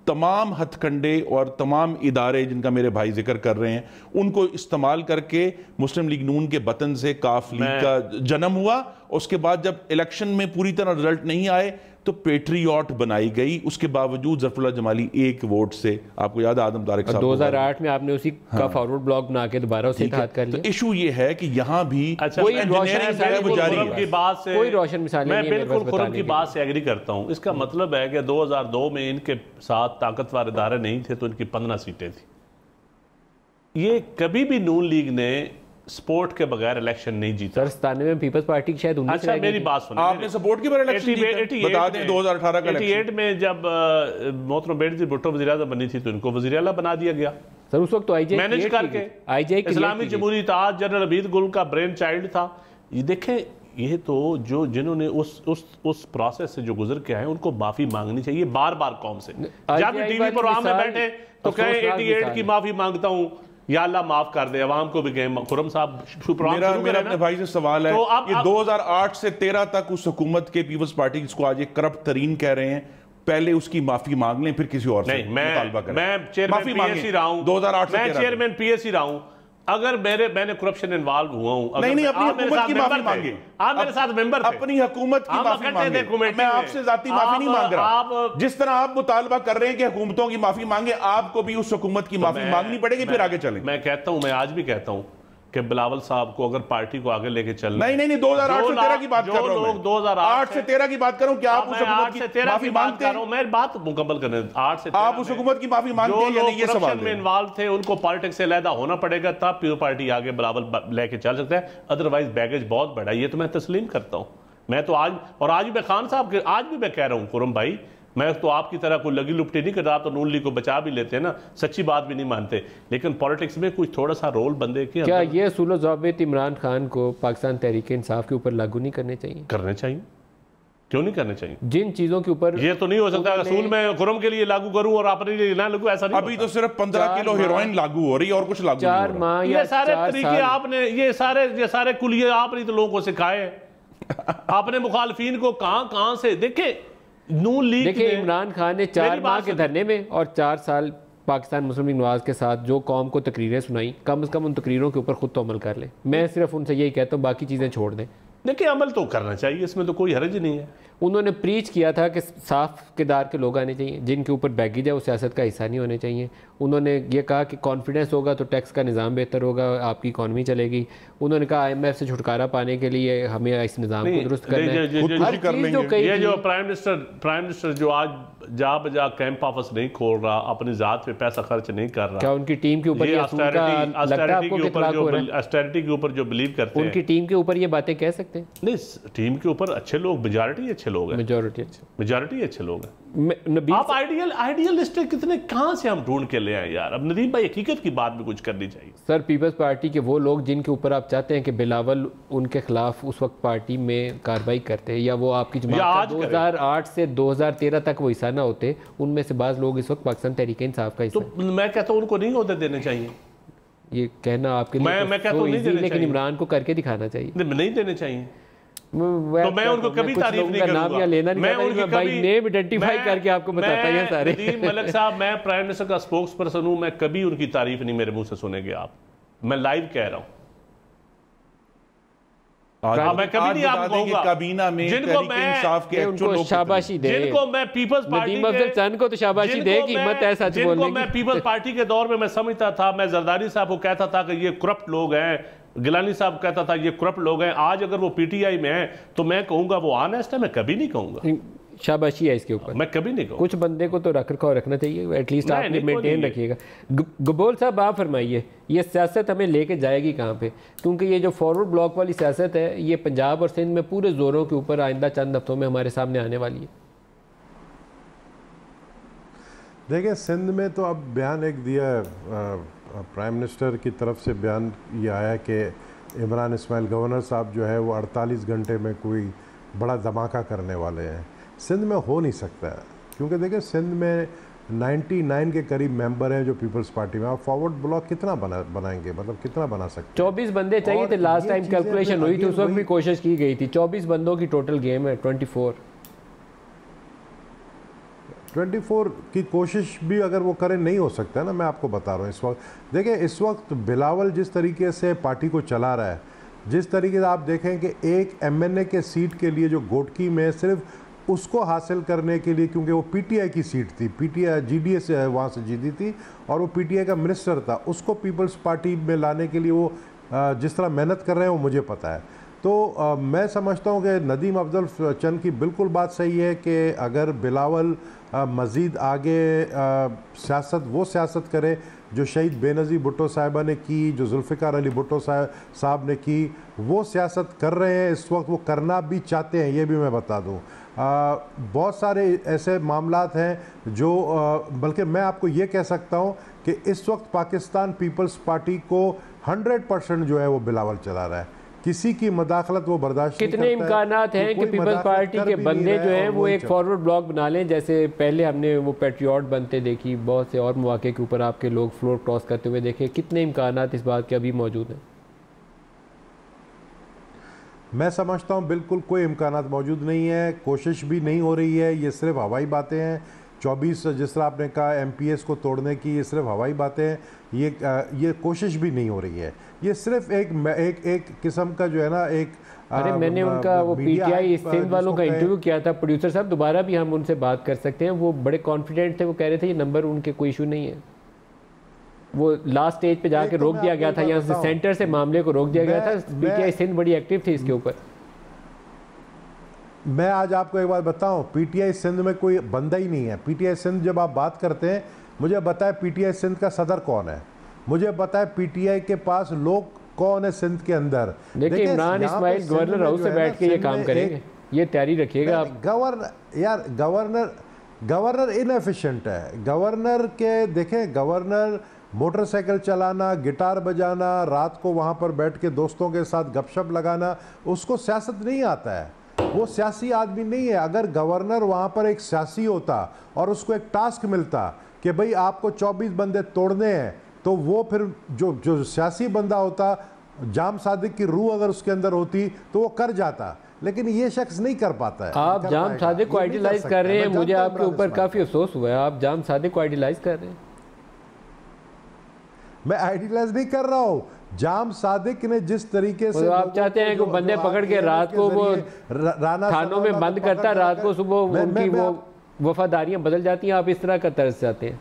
तमाम हथकंडे और तमाम इदारे जिनका मेरे भाई जिक्र कर रहे हैं उनको इस्तेमाल करके मुस्लिम लीग नून के बतन से काफ लीग का जन्म हुआ। उसके बाद जब इलेक्शन में पूरी तरह रिजल्ट नहीं आए तो पेट्रियट बनाई गई, उसके बावजूद ज़फ़रुल्लाह जमाली 1 वोट से, आपको याद है आदम तारिक साहब 2008 में आपने उसी का फॉरवर्ड ब्लॉक बना के दोबारा उसे इत्तेहाद कर लिया। तो इशू ये है कि यहाँ भी कोई इंजीनियरिंग है वो जारी है, की बात से कोई रोशन मिसाल नहीं है। मैं बिल्कुल खुरम की बात से एग्री करता हूँ। इसका मतलब है कि 2002 में इनके साथ ताकतवर इदारे नहीं थे तो इनकी 15 सीटें थी। ये कभी भी नून लीग ने सपोर्ट के बगैर इलेक्शन नहीं जीता। सर 97 में पीपल्स पार्टी की शायद 19 अच्छा मेरी बात सुनिए, आपने सपोर्ट के बगैर इलेक्शन जीता? बता दें 2018 का 88 में जब मोहतरम बेनज़ीर भुट्टो वज़ीर-ए-आज़म बनी थी तो इनको वज़ीर आला बना दिया गया सर। उस वक्त तो IJ मैनेज करके इस्लामी जमहूरी इत्तेहाद जनरल अबीद गुल का ब्रेन चाइल्ड था। ये देखें, ये तो जो जिन्होंने उस प्रोसेस से जो गुजर के आए उनको माफी मांगनी चाहिए बार बार कौम से। जब टीवी प्रोग्राम में बैठे तो कहें 88 की माफी मांगता हूं, या अल्लाह माफ कर दे, अवाम को भी कहें। खुरम साहब मेरा अपने भाई से सवाल है कि 2008 से 13 तक उस हुकूमत के पीपल्स पार्टी जिसको आज एक करप्ट तरीन कह रहे हैं, पहले उसकी माफी मांग लें फिर किसी और से मुतालबा करें। मैं चेयरमैन PSC रहा हूं 2008 से, मैं चेयरमैन PSC रहा हूं। अगर मैंने करप्शन इन्वॉल्व हुआ हूं, नहीं अपनी हुकूमत की माफी मांगे, आप मेरे साथ मेंबर थे, अपनी हुकूमत की माफी मांगे। मैं आपसे जाती माफी नहीं मांग रहा। जिस तरह आप मुतालबा कर रहे हैं कि हुकूमतों की माफी मांगे, आपको भी उस हुकूमत की माफी मांगनी पड़ेगी, फिर आगे चलें। मैं कहता हूं, मैं आज भी कहता हूं कि बिलावल साहब को अगर पार्टी को आगे लेके चलना, नहीं 2008 से 13 की बात कर रहा हूं मैं, 2008 से 13 की बात कर रहा हूं। क्या आप उस हुकूमत की माफी मांगते हैं? मैं बात मुकम्मल करने, 8 से आप उस हुकूमत की माफी मांगते हैं या नहीं, ये सवाल है। में इन्वॉल्व थे उनको पॉलिटिक्स से अलहदा होना पड़ेगा, तब प्योर पार्टी आगे बिलावल लेके चल सकता है। अदरवाइज बैगेज बहुत बड़ा, ये तो मैं तस्लीम करता हूं। मैं तो आज भी मैं खान साहब के आज भी मैं कह रहा हूं, खुरम भाई, मैं तो आपकी तरह कोई लगी लुपटी नहीं करता। आप तो नून लीग को बचा भी लेते हैं ना, सच्ची बात भी नहीं मानते, लेकिन पॉलिटिक्स में कुछ थोड़ा सा रोल बंदे के क्या ये असूल ज़ाबित इमरान खान को पाकिस्तान तहरीक इंसाफ के ऊपर लागू नहीं करने चाहिए? करने चाहिए, क्यों नहीं करने चाहिए? जिन चीजों के ऊपर ये तो नहीं हो सकता असूल में खुरम के लिए लागू करूं और अपने लिए ना लागू, ऐसा नहीं। अभी तो सिर्फ 15 किलो हेरोइन लागू हो रही है और कुछ लागू नहीं हो रहा। 4 माह ये सारे तरीके आपने, ये सारे कुलिये आपने तो लोगों को सिखाए आपने मुखालफीन को कहां से देखे। नून लीग देखिए, इमरान खान ने 4 माह के धरने में और 4 साल पाकिस्तान मुस्लिम लीग नवाज के साथ जो कौम को तकरीरें सुनाई, कम से कम उन तकरीरों के ऊपर खुद तो अमल कर ले। मैं सिर्फ उनसे यही कहता हूँ, बाकी चीज़ें छोड़ दें। देखिए, अमल तो करना चाहिए, इसमें तो कोई हर्ज नहीं है। उन्होंने प्रीच किया था कि साफ किरदार के लोग आने चाहिए, जिनके ऊपर बैगेज है वो सियासत का हिस्सा नहीं होने चाहिए। उन्होंने ये कहा कि कॉन्फिडेंस होगा तो टैक्स का निज़ाम बेहतर होगा, आपकी इकॉनमी चलेगी। उन्होंने कहा IMF से छुटकारा पाने के लिए हमें इस निज़ाम को दुरुस्त करना है। ये जो प्राइम मिनिस्टर जो आज जा बजा कैंप ऑफिस नहीं खोल रहा, अपनी जात पे पैसा खर्च नहीं कर रहा, क्या उनकी टीम के ऊपर ऑस्टेरिटी के ऊपर जो बिलीव करते हैं, उनकी टीम के ऊपर ये बातें कह सकते हैं? नहीं, टीम के ऊपर अच्छे लोग, मेजॉरिटी अच्छे लोग हैं, मेजॉरिटी अच्छे लोग हैं। आप आइडियलिस्टिक कितने कहां से हम ढूंढ के ले आए यार। अब नदीम भाई, हकीकत की बात भी कुछ करनी चाहिए। सर, पीपल्स पार्टी के वो लोग जिनके ऊपर आप चाहते हैं कि बिलावल उनके खिलाफ उस वक्त पार्टी में कार्रवाई करते हैं, या वो आपकी जमात 2008 से 2013 तक वो हिस्सा ना होते, उनमें से बाज़ लोग इस वक्त पाकिस्तान तहरीक इंसाफ का हिस्सा। तो मैं कहता हूँ उनको नहीं होते देने चाहिए। ये कहना आपके लिए मैं कहता हूँ नहीं देने, लेकिन इमरान को करके दिखाना चाहिए। नहीं देने चाहिए। तो मैं उनको कभी तारीफ नहीं करूंगा, लेना नहीं, मैं उनकी भाई नेम आइडेंटिफाई करके आपको बताता है सारे। नदीम मलिक साहब, मैं प्राइम मिनिस्टर का स्पोक्स पर्सन हूं, मैं कभी उनकी तारीफ नहीं मेरे मुंह से सुनेंगे आप। मैं लाइव कह रहा हूं, मैं कभी नहीं आपको कहूंगा काबीना में जिनको मैं इंसाफ के उनको शाबाशी दे, जिनको मैं पीपल्स पार्टी नदीम अफजल चंद को तो शाबाशी दे कि हिम्मत है सच बोलने की। मैं पीपल्स पार्टी के दौर में मैं समझता था, मैं जरदारी साहब को कहता था कि ये करप्ट लोग हैं, गिलानी साहब कहता था ये करप्ट लोग हैं। आज अगर वो पीटीआई में है तो मैं कहूंगा वो ऑनेस्ट है, मैं कभी नहीं कहूंगा शाबाशी है इसके ऊपर, मैं कभी नहीं कहूँगा। कुछ बंदे को तो रख रखाव रखना चाहिए, एटलीस्ट आप मेंटेन रखिएगा। गबोल साहब आप फरमाइए, ये सियासत हमें लेके जाएगी कहाँ पे? क्योंकि ये जो फॉरवर्ड ब्लॉक वाली सियासत है ये पंजाब और सिंध में पूरे जोरों के ऊपर आइंदा चंद हफ्तों में हमारे सामने आने वाली है। देखिए, सिंध में तो अब बयान एक दिया प्राइम मिनिस्टर की तरफ से, बयान ये आया कि इमरान इस्माइल गवर्नर साहब जो है वो 48 घंटे में कोई बड़ा धमाका करने वाले हैं। सिंध में हो नहीं सकता है, क्योंकि देखिए सिंध में 99 के करीब मेंबर हैं जो पीपल्स पार्टी में। आप फॉरवर्ड ब्लॉक कितना बनाएंगे, मतलब कितना बना सकते हैं? 24 बंदे चाहिए थे, लास्ट टाइम कैलकुलेशन हुई थी उस वक्त भी कोशिश की गई थी। 24 बंदों की टोटल गेम है, 24 की कोशिश भी अगर वो करें नहीं हो सकता है ना। मैं आपको बता रहा हूँ इस वक्त देखिए, इस वक्त बिलावल जिस तरीके से पार्टी को चला रहा है, जिस तरीके से आप देखें कि एक एमएनए के सीट के लिए जो गोटकी में सिर्फ उसको हासिल करने के लिए, क्योंकि वो पीटीआई की सीट थी, पीटीआई जीडीए से वहाँ से जीती थी और वो पीटीआई का मिनिस्टर था, उसको पीपल्स पार्टी में लाने के लिए वो जिस तरह मेहनत कर रहे हैं वो मुझे पता है। तो मैं समझता हूँ कि नदीम अफजल चंद की बिल्कुल बात सही है कि अगर बिलावल मज़ीद आगे वो सियासत करे जो शहीद बेनज़ीर भुट्टो साहिबा ने की, जो जुल्फ़िकार अली भुट्टो साहब ने की, वो सियासत कर रहे हैं इस वक्त, वो करना भी चाहते हैं, ये भी मैं बता दूँ। बहुत सारे ऐसे मामलात हैं जो बल्कि मैं आपको ये कह सकता हूँ कि इस वक्त पाकिस्तान पीपल्स पार्टी को 100% जो है वो बिलावल चला रहा है। किसी की मदाखलत वो बर्दाश्त कितने इम्कानात हैं कि पीपल्स पार्टी के बंदे जो हैं वो एक फॉरवर्ड ब्लॉक बना लें, जैसे पहले हमने वो पैट्रियट बनते देखी, बहुत से और मौके के ऊपर आपके लोग फ्लोर क्रॉस करते हुए देखे। कितने इम्कानात इस बात के अभी मौजूद हैं? मैं समझता हूँ बिल्कुल कोई इम्कानात मौजूद नहीं है, कोशिश भी नहीं हो रही है, ये सिर्फ हवाई बातें हैं। 24 जिस तरह आपने कहा एमपीएस को तोड़ने की, ये सिर्फ हवाई बातें हैं, ये कोशिश भी नहीं हो रही है। ये सिर्फ एक किस्म का जो है ना एक अरे मैंने उनका वो पीटीआई सिंध वालों का इंटरव्यू किया था, प्रोड्यूसर साहब दोबारा भी हम उनसे बात कर सकते हैं, वो बड़े कॉन्फिडेंट थे, वो कह रहे थे ये नंबर उनके कोई इशू नहीं है। वो लास्ट स्टेज पे जाके रोक दिया गया था, यहाँ से सेंटर से मामले को रोक दिया गया था। पीटीआई सिंध बड़ी एक्टिव थी इसके ऊपर। मैं आज आपको एक बात बताऊं, पीटीआई सिंध में कोई बंदा ही नहीं है। पीटीआई सिंध जब आप बात करते हैं, मुझे बताए पीटीआई सिंध का सदर कौन है, मुझे बताए पीटीआई के पास लोग कौन है सिंध के अंदर। देखिए इमरान इस्माइल गवर्नर हाउस से बैठ के ये काम करेंगे, ये तैयारी रखिएगा आप। गवर्नर इनएफिशिएंट है। गवर्नर के देखें, गवर्नर मोटरसाइकिल चलाना, गिटार बजाना, रात को वहाँ पर बैठ के दोस्तों के साथ गपशप लगाना, उसको सियासत नहीं आता है, वो सियासी आदमी नहीं है। अगर गवर्नर वहाँ पर एक सियासी होता और उसको एक टास्क मिलता कि भाई आपको 24 बंदे तोड़ने हैं, तो वो फिर जो सियासी बंदा होता, जाम सादिक की रूह अगर उसके अंदर होती तो वो कर जाता, लेकिन ये शख्स नहीं कर पाता है। आप जाम सादिक को आइडियलाइज कर रहे हैं, मुझे आपके ऊपर काफ़ी अफसोस हुआ है, आप जाम सादिक को आइडियलाइज कर रहे हैं। मैं आइडियलाइज नहीं कर रहा हूँ, जाम सादिक ने जिस तरीके से आप चाहते हैं कि बंदे पकड़ के रात को वो थानों में बंद करता, रात को सुबह उनकी वो वफादारियां बदल जाती हैं, आप इस तरह का तर्ज चाहते हैं?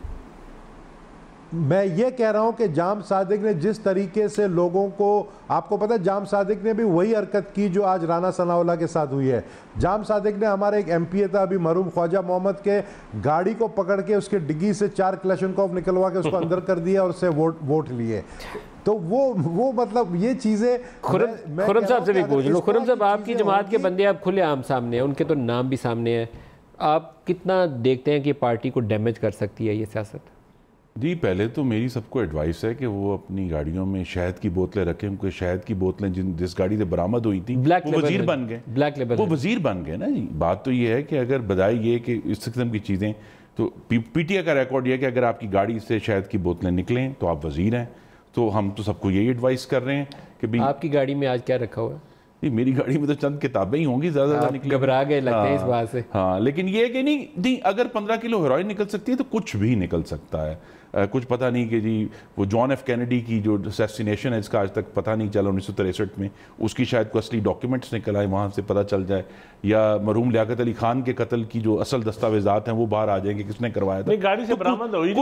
मैं ये कह रहा हूं कि जाम सादिक ने जिस तरीके से लोगों को, आपको पता है जाम सादिक ने भी वही हरकत की जो आज राना सनाउल्लाह के साथ हुई है। जाम सादिक ने, हमारे एक एमपीए था अभी मरूम ख्वाजा मोहम्मद के, गाड़ी को पकड़ के उसके डिग्गी से 4 क्लैशनकोव निकलवा के उसको अंदर कर दिया और उससे वोट लिए। तो वो मतलब ये चीज़ें। खुरम साहब से भी पूछ लो, खुरम साहब आपकी जमात के बंदे आप खुले आम सामने हैं, उनके तो नाम भी सामने है, आप कितना देखते हैं कि पार्टी को डैमेज कर सकती है ये सियासत? जी, पहले तो मेरी सबको एडवाइस है कि वो अपनी गाड़ियों में शहद की बोतलें रखें, क्योंकि शहद की बोतलें जिस गाड़ी से बरामद हुई थी वो वजीर बन गए, ब्लैक लेबल, वो वजीर बन गए ना जी। बात तो ये है कि अगर बजाय ये कि इस किस्म की चीज़ें, तो पीटीआई का रिकॉर्ड ये है कि अगर आपकी गाड़ी से शहद की बोतलें निकलें तो आप वजीर हैं। तो हम तो सबको यही एडवाइस कर रहे हैं कि भाई। आपकी गाड़ी में आज क्या रखा हुआ है? जी, मेरी गाड़ी में तो चंद किताबें ही होंगी, ज़्यादा निकली, घबरा गए लगते हैं इस बात से। हाँ, लेकिन ये है कि नहीं, अगर 15 किलो हेरोइन निकल सकती है तो कुछ भी निकल सकता है। कुछ पता नहीं कि जी वो जॉन एफ कैनेडी की जो असैसिनेशन है इसका आज तक पता नहीं चला 1963 में, उसकी शायद कोई असली डॉक्यूमेंट्स निकल आए, वहाँ से पता चल जाए, या मरहूम लियाकत अली खान के कत्ल की जो असल दस्तावेजात हैं वो बाहर आ जाएंगे किसने करवाया था। गाड़ी से बरामद हुई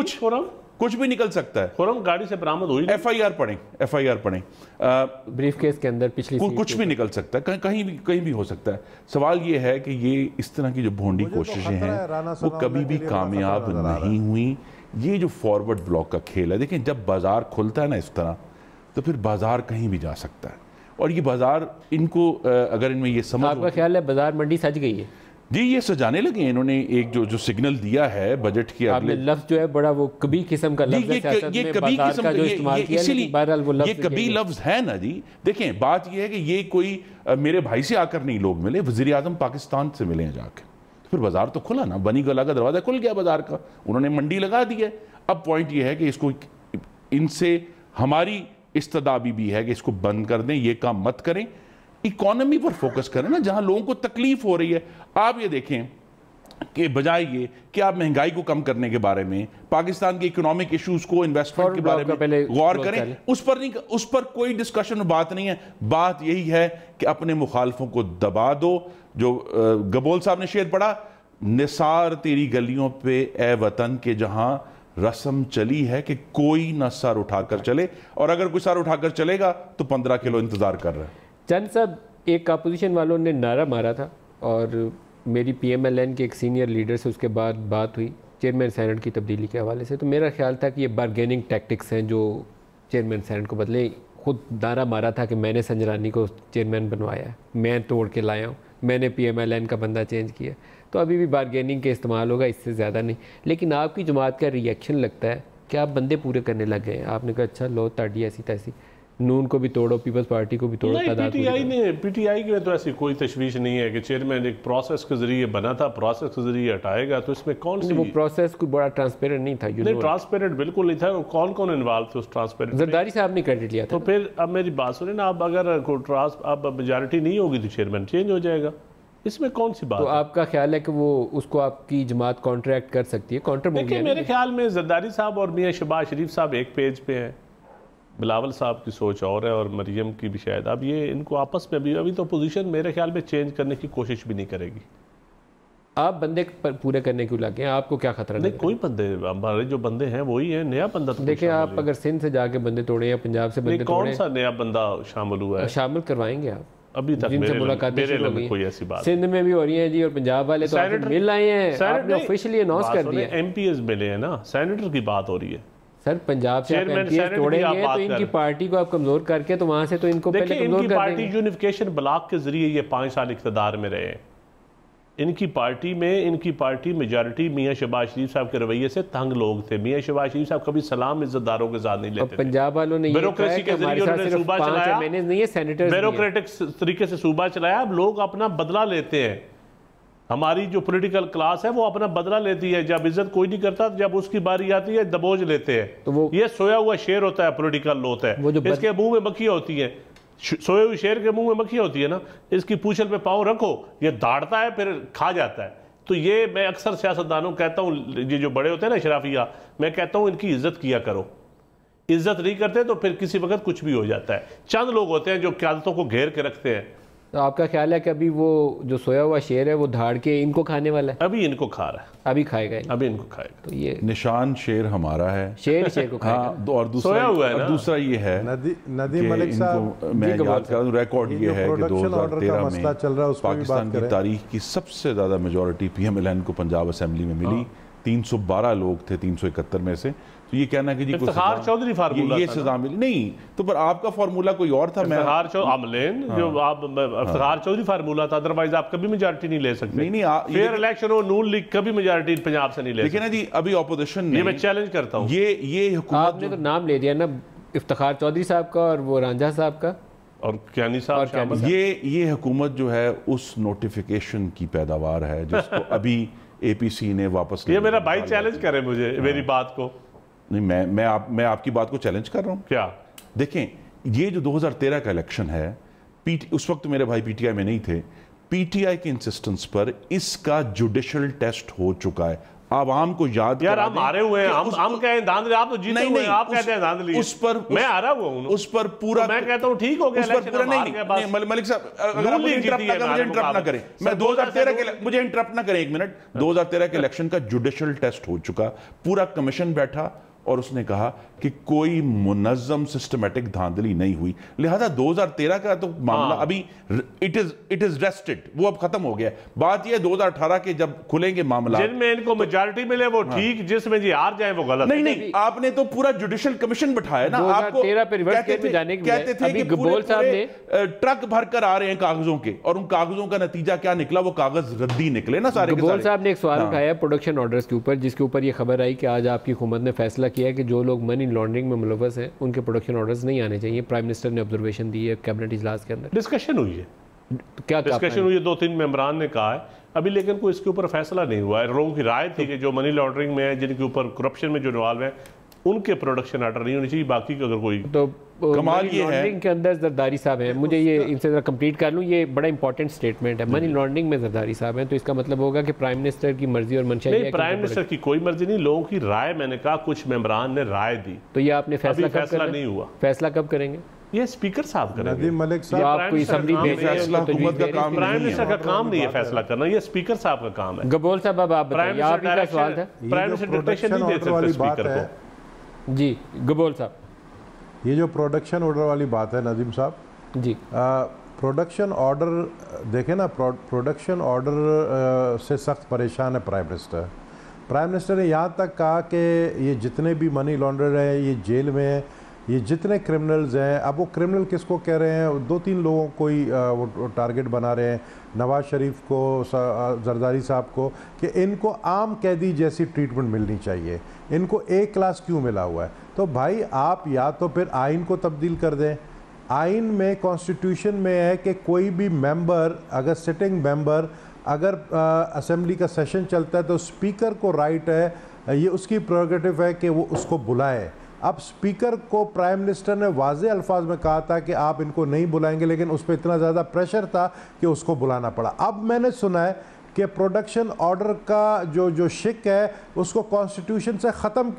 कुछ भी निकल सकता है। खुरम गाड़ी से बरामद हुई, एफआईआर पढ़ें, ब्रीफ केस के अंदर पिछली कुछ भी निकल सकता है, कहीं भी हो सकता है। सवाल ये है कि ये इस तरह की जो भोंडी कोशिशें हैं वो कभी भी कामयाब नहीं हुई। ये जो फॉरवर्ड ब्लॉक का खेल है, देखें जब बाजार खुलता है ना इस तरह, तो फिर बाजार कहीं भी जा सकता है। और ये बाजार इनको अगर इनमें ये समझ, आपका ख्याल है बाजार मंडी सज गई है? जी ये सजाने लगे हैं इन्होंने। एक जो सिग्नल दिया है बजट के अगले, लफ्ज जो है बड़ा वो कभी किस्म का लफ्ज है, ये कभी किस्म का, ये कभी लफ्ज है ना जी। देखें बात ये है कि ये कोई मेरे भाई से आकर नहीं लोग मिले, वजीर आजम पाकिस्तान से मिले हैं जाके, फिर बाजार तो खुला ना, बनी गला का दरवाजा खुल गया बाजार का, उन्होंने मंडी लगा दी है। अब पॉइंट ये है कि इसको, इनसे हमारी इस्तदाबी भी है कि इसको बंद कर दें, ये काम मत करें, इकोनॉमी पर फोकस करें ना, जहां लोगों को तकलीफ हो रही है। आप ये देखें कि बजाय ये कि आप महंगाई को कम करने के बारे में, पाकिस्तान के इकोनॉमिक इश्यूज को, इन्वेस्टमेंट के बारे में गौर करें, उस पर कोई डिस्कशन बात नहीं है। बात यही है कि अपने मुखालफों को दबा दो। जो गबोल साहब ने शेर पढ़ा, निसार तेरी गलियों पे ए वतन के जहां रस्म चली है कि कोई न सर उठाकर चले, और अगर कोई सर उठाकर चलेगा तो 15 किलो इंतजार कर रहा है। चंद साहब, एक अपोजिशन वालों ने नारा मारा था और मेरी PMLN के एक सीनियर लीडर से उसके बाद बात हुई चेयरमैन सेनेट की तब्दीली के हवाले से, तो मेरा ख्याल था कि ये बारगेनिंग टैक्टिक्स हैं जो चेयरमैन सेनेट को बदले। खुद नारा मारा था कि मैंने संजरानी को चेयरमैन बनवाया है, मैं तोड़ के लाया हूँ, मैंने PMLN का बंदा चेंज किया। तो अभी भी बारगेनिंग के इस्तेमाल होगा, इससे ज़्यादा नहीं। लेकिन आपकी जमात का रिएक्शन लगता है कि आप बंदे पूरे करने लग गए हैं। आपने कहा अच्छा लो ताड़ी ऐसी तैसी, नून को भी तोड़ो, पीपल्स पार्टी को भी तोड़ो। पीटीआई की में तो ऐसी कोई तशवीश नहीं है कि चेयरमैन एक प्रोसेस के जरिए बना था, प्रोसेस के जरिए हटाएगा, तो इसमें कौन सी, वो प्रोसेस कोई बड़ा ट्रांसपेरेंट नहीं था। नहीं, ट्रांसपेरेंट बिल्कुल नहीं था। कौन कौन इन्वॉल्व थे उस ट्रांसपेरेंट? जरदारी साहब ने क्रेडिट लिया था। तो फिर अब मेरी बात सुने ना, अब अगर अब मेजॉरिटी नहीं होगी तो चेयरमैन चेंज हो जाएगा, इसमें कौन सी बात? तो आपका ख्याल है कि वो उसको आपकी जमात कॉन्ट्रैक्ट कर सकती है? काउंटर देखिए मेरे ख्याल में जरदारी साहब और मियां शहबाज शरीफ साहब एक पेज पे हैं, बिलावल साहब की सोच और है और मरियम की भी शायद। अब ये इनको आपस में अभी तो पोजीशन मेरे ख्याल में चेंज करने की कोशिश भी नहीं करेगी। आप बंदे पूरे करने क्यों लगे हैं? आपको क्या खतरा? नहीं, कोई बंदे, हमारे जो बंदे हैं वही है, नया बंदा तो देखिए आप अगर सिंध से जाके बंदे तोड़े या पंजाब से बंदे कौन सा नया बंदा शामिल हुआ है? शामिल करवाएंगे आप? अभी तक जिनसे मुलाकातें शुरू हो गई, कोई ऐसी बात सिंध में भी हो रही है जी, और पंजाब वाले तो मिल आए हैं, आपने ऑफिशियली अनाउंस कर दिया। MPs मिले हैं ना, सेनेटर की बात हो रही है। सर पंजाब से आप MPs तोड़ेंगे तो इनकी पार्टी को आप कमजोर करके, तो वहां से तो इनको पहले कमजोर कर देंगे। पार्टी यूनिफिकेशन ब्लॉक के जरिए ये 5 साल इख्तियार में रहे। इनकी पार्टी मेजॉरिटी मियां शहबाज शरीफ साहब के रवैये से तंग लोग थे। मियां शहबाज शरीफ साहब कभी सलाम इज्जतदारों के साथ नहीं लेते। पंजाब वालों ने ब्यूरोक्रेसी के जरिए उन्होंने सूबा चलाया, नहीं है सेनेटर्स, ब्यूरोक्रेटिक तरीके से सूबा चलाया। अब लोग अपना बदला लेते हैं। हमारी जो पॉलिटिकल क्लास है वो अपना बदला लेती है। जब इज्जत कोई नहीं करता, जब उसकी बारी आती है दबोच लेते हैं। तो वो ये सोया हुआ शेर होता है, पॉलिटिकल लोथ है, इसके मुंह में मक्खियां होती हैं। सोए हुए शेर के मुंह में मक्खियां होती है ना, इसकी पूंछल पे पाँव रखो, ये दाड़ता है फिर खा जाता है। तो ये मैं अक्सर सियासतदानों कहता हूँ, ये जो बड़े होते हैं ना शराफिया, मैं कहता हूँ इनकी इज्जत किया करो। इज्जत नहीं करते तो फिर किसी वक्त कुछ भी हो जाता है। चंद लोग होते हैं जो क़यादतों को घेर के रखते हैं। तो आपका ख्याल है कि अभी वो जो सोया हुआ शेर है वो धाड़ के इनको खाने वाला है? अभी इनको खा रहा है, अभी खाएगा, अभी इनको खाएगा। तो ये निशान शेर हमारा है, शेर को खाएगा। हाँ, और दूसरा ये है नदीम मलिक साहब, मैं याद कर रहा हूँ, रिकॉर्ड ये है कि 2013 में पाकिस्तान की तारीख की सबसे ज़्यादा मेजॉरिटी PMLN को पंजाब असेंबली में मिली। 312 लोग थे 371 में से। तो ये कहना कि जी इफ्तिखार चौधरी फार्मूला ये सजा मिली नहीं, तो पर आपका फार्मूला कोई और था। इफ्तिखार चौधरी फार्मूला था, अदरवाइज आप कभी मेजॉरिटी नहीं ले सकते। नहीं फेयर इलेक्शन हो, नून लीग कभी मेजॉरिटी पंजाब से नहीं ले सकते। लेकिन जी अभी ऑपोजिशन, ये मैं चैलेंज करता हूँ, ये हुकूमत, आपने तो नाम ले दिया ना इफ्तिखार चौधरी साहब का और वो रांझा साहब का और क्यानी साहब। ये हुकूमत जो है उस नोटिफिकेशन की पैदावार है जिसको अभी APC ने वापस। ये मेरा भाई चैलेंज करे मुझे, मेरी बात को। नहीं, मैं आपकी बात को चैलेंज कर रहा हूं। क्या देखें, ये जो 2013 का इलेक्शन है, उस वक्त मेरे भाई PTI में नहीं थे। PTI के इंसिस्टेंस पर इसका जुडिशल टेस्ट हो चुका है। आवाम को याद यार करा हम दें हारे हुए हैं, कि हम कहें धांधली, आप तो जीते हुए हैं, आप कहते हैं धांधली, उस पर मैं हारा हुआ हूं, उस पर पूरा मैं कहता हूं ठीक हो गया, उस पर पूरा नहीं मलिक साहब, अगर आप मुझे इंटरप्ट ना करें, मैं 2013 के, मुझे इंटरप्ट ना करें एक मिनट, 2013 के इलेक्शन का जुडिशियल टेस्ट हो चुका, पूरा कमीशन बैठा और उसने कहा कि कोई मुनज़्ज़म सिस्टमैटिक धांधली नहीं हुई, लिहाजा 2013 का तो मामला अभी इट इज रेस्टेड, वो अब खत्म हो गया। बात ये 2018 के जब खुलेंगे मामला, जिनमें इनको मेजॉरिटी मिले वो ठीक, जिसमें जी हार जाए वो गलत। नहीं, आपने तो पूरा जुडिशियल कमीशन बिठाया ना, आपको कहते थे कि गबोल साहब ने ट्रक भर कर आ रहे हैं कागजों के, और उन कागजों का नतीजा क्या निकला, वो कागज रद्दी निकले ना सारे। गबोल साहब ने एक सवाल उठाया प्रोडक्शन ऑर्डर्स के ऊपर, जिसके ऊपर ये खबर आई कि आज आपकी हुकूमत ने फैसला किया है कि जो लोग मनी लॉन्ड्रिंग में मुलव्वस है उनके प्रोडक्शन ऑर्डर्स नहीं आने चाहिए। प्राइम मिनिस्टर ने ऑब्जर्वेशन दी है कैबिनेट इजलास के अंदर, डिस्कशन हुई है, तो क्या डिस्कशन हुई है, 2-3 मेंबरान ने कहा है अभी, लेकिन कोई इसके ऊपर फैसला नहीं हुआ है। लोगों की राय थी कि जो मनी लॉन्ड्रिंग में है, जिनके ऊपर करप्शन में जो इन्वॉल्व है, उनके प्रोडक्शन ऑर्डर नहीं होनी चाहिए, बाकी का अगर कोई तो कमाल ये है के अंदर जरदारी साहब हैं, मुझे ये इनसे जरा कंप्लीट कर लूँ, ये बड़ा इंपॉर्टेंट स्टेटमेंट है। मनी लॉन्ड्रिंग में जरदारी साहब हैं, तो इसका मतलब होगा कि प्राइम मिनिस्टर की मर्जी और मंशा नहीं, प्राइम मिनिस्टर की कोई मर्जी नहीं, लोगों की राय, मैंने कहा कुछ मेंबरान ने राय दी, तो ये आपने फैसला नहीं हुआ, फैसला कब करेंगे? ये स्पीकर साहब करेंगे। नदीम मलिक साहब आपको असेंबली भेज रहे हैं, हुकूमत का काम, प्राइम मिनिस्टर का काम नहीं है फैसला करना, ये स्पीकर साहब का काम है। गबोल साहब अब आप बताइए, आप ही का सवाल था। प्राइम मिनिस्टर डिक्टेशन नहीं दे सकते स्पीकर को। जी गबोल साहब, ये जो प्रोडक्शन ऑर्डर वाली बात है नदीम साहब जी, प्रोडक्शन ऑर्डर देखें ना, प्रोडक्शन ऑर्डर से सख्त परेशान है प्राइम मिनिस्टर। प्राइम मिनिस्टर ने यहाँ तक कहा कि ये जितने भी मनी लॉन्ड्रर हैं ये जेल में हैं, ये जितने क्रिमिनल्स हैं, अब वो क्रिमिनल किसको कह रहे हैं, 2-3 लोगों को ही वो टारगेट बना रहे हैं, नवाज शरीफ को, जरदारी साहब को, कि इनको आम कैदी जैसी ट्रीटमेंट मिलनी चाहिए, इनको A क्लास क्यों मिला हुआ है। तो भाई आप या तो फिर आइन को तब्दील कर दें, आइन में कॉन्स्टिट्यूशन में है कि कोई भी मेंबर, अगर सिटिंग मेंबर अगर असेंबली का सेशन चलता है तो स्पीकर को राइट है, ये उसकी प्रेरोगेटिव है कि वो उसको बुलाए। अब स्पीकर को प्राइम मिनिस्टर ने वाज़े अल्फाज में कहा था कि आप इनको नहीं बुलाएंगे, लेकिन उस पर इतना ज़्यादा प्रेशर था कि उसको बुलाना पड़ा। अब मैंने सुना है कि प्रोडक्शन ऑर्डर का जो शिक है उसको कॉन्स्टिट्यूशन से ख़त्म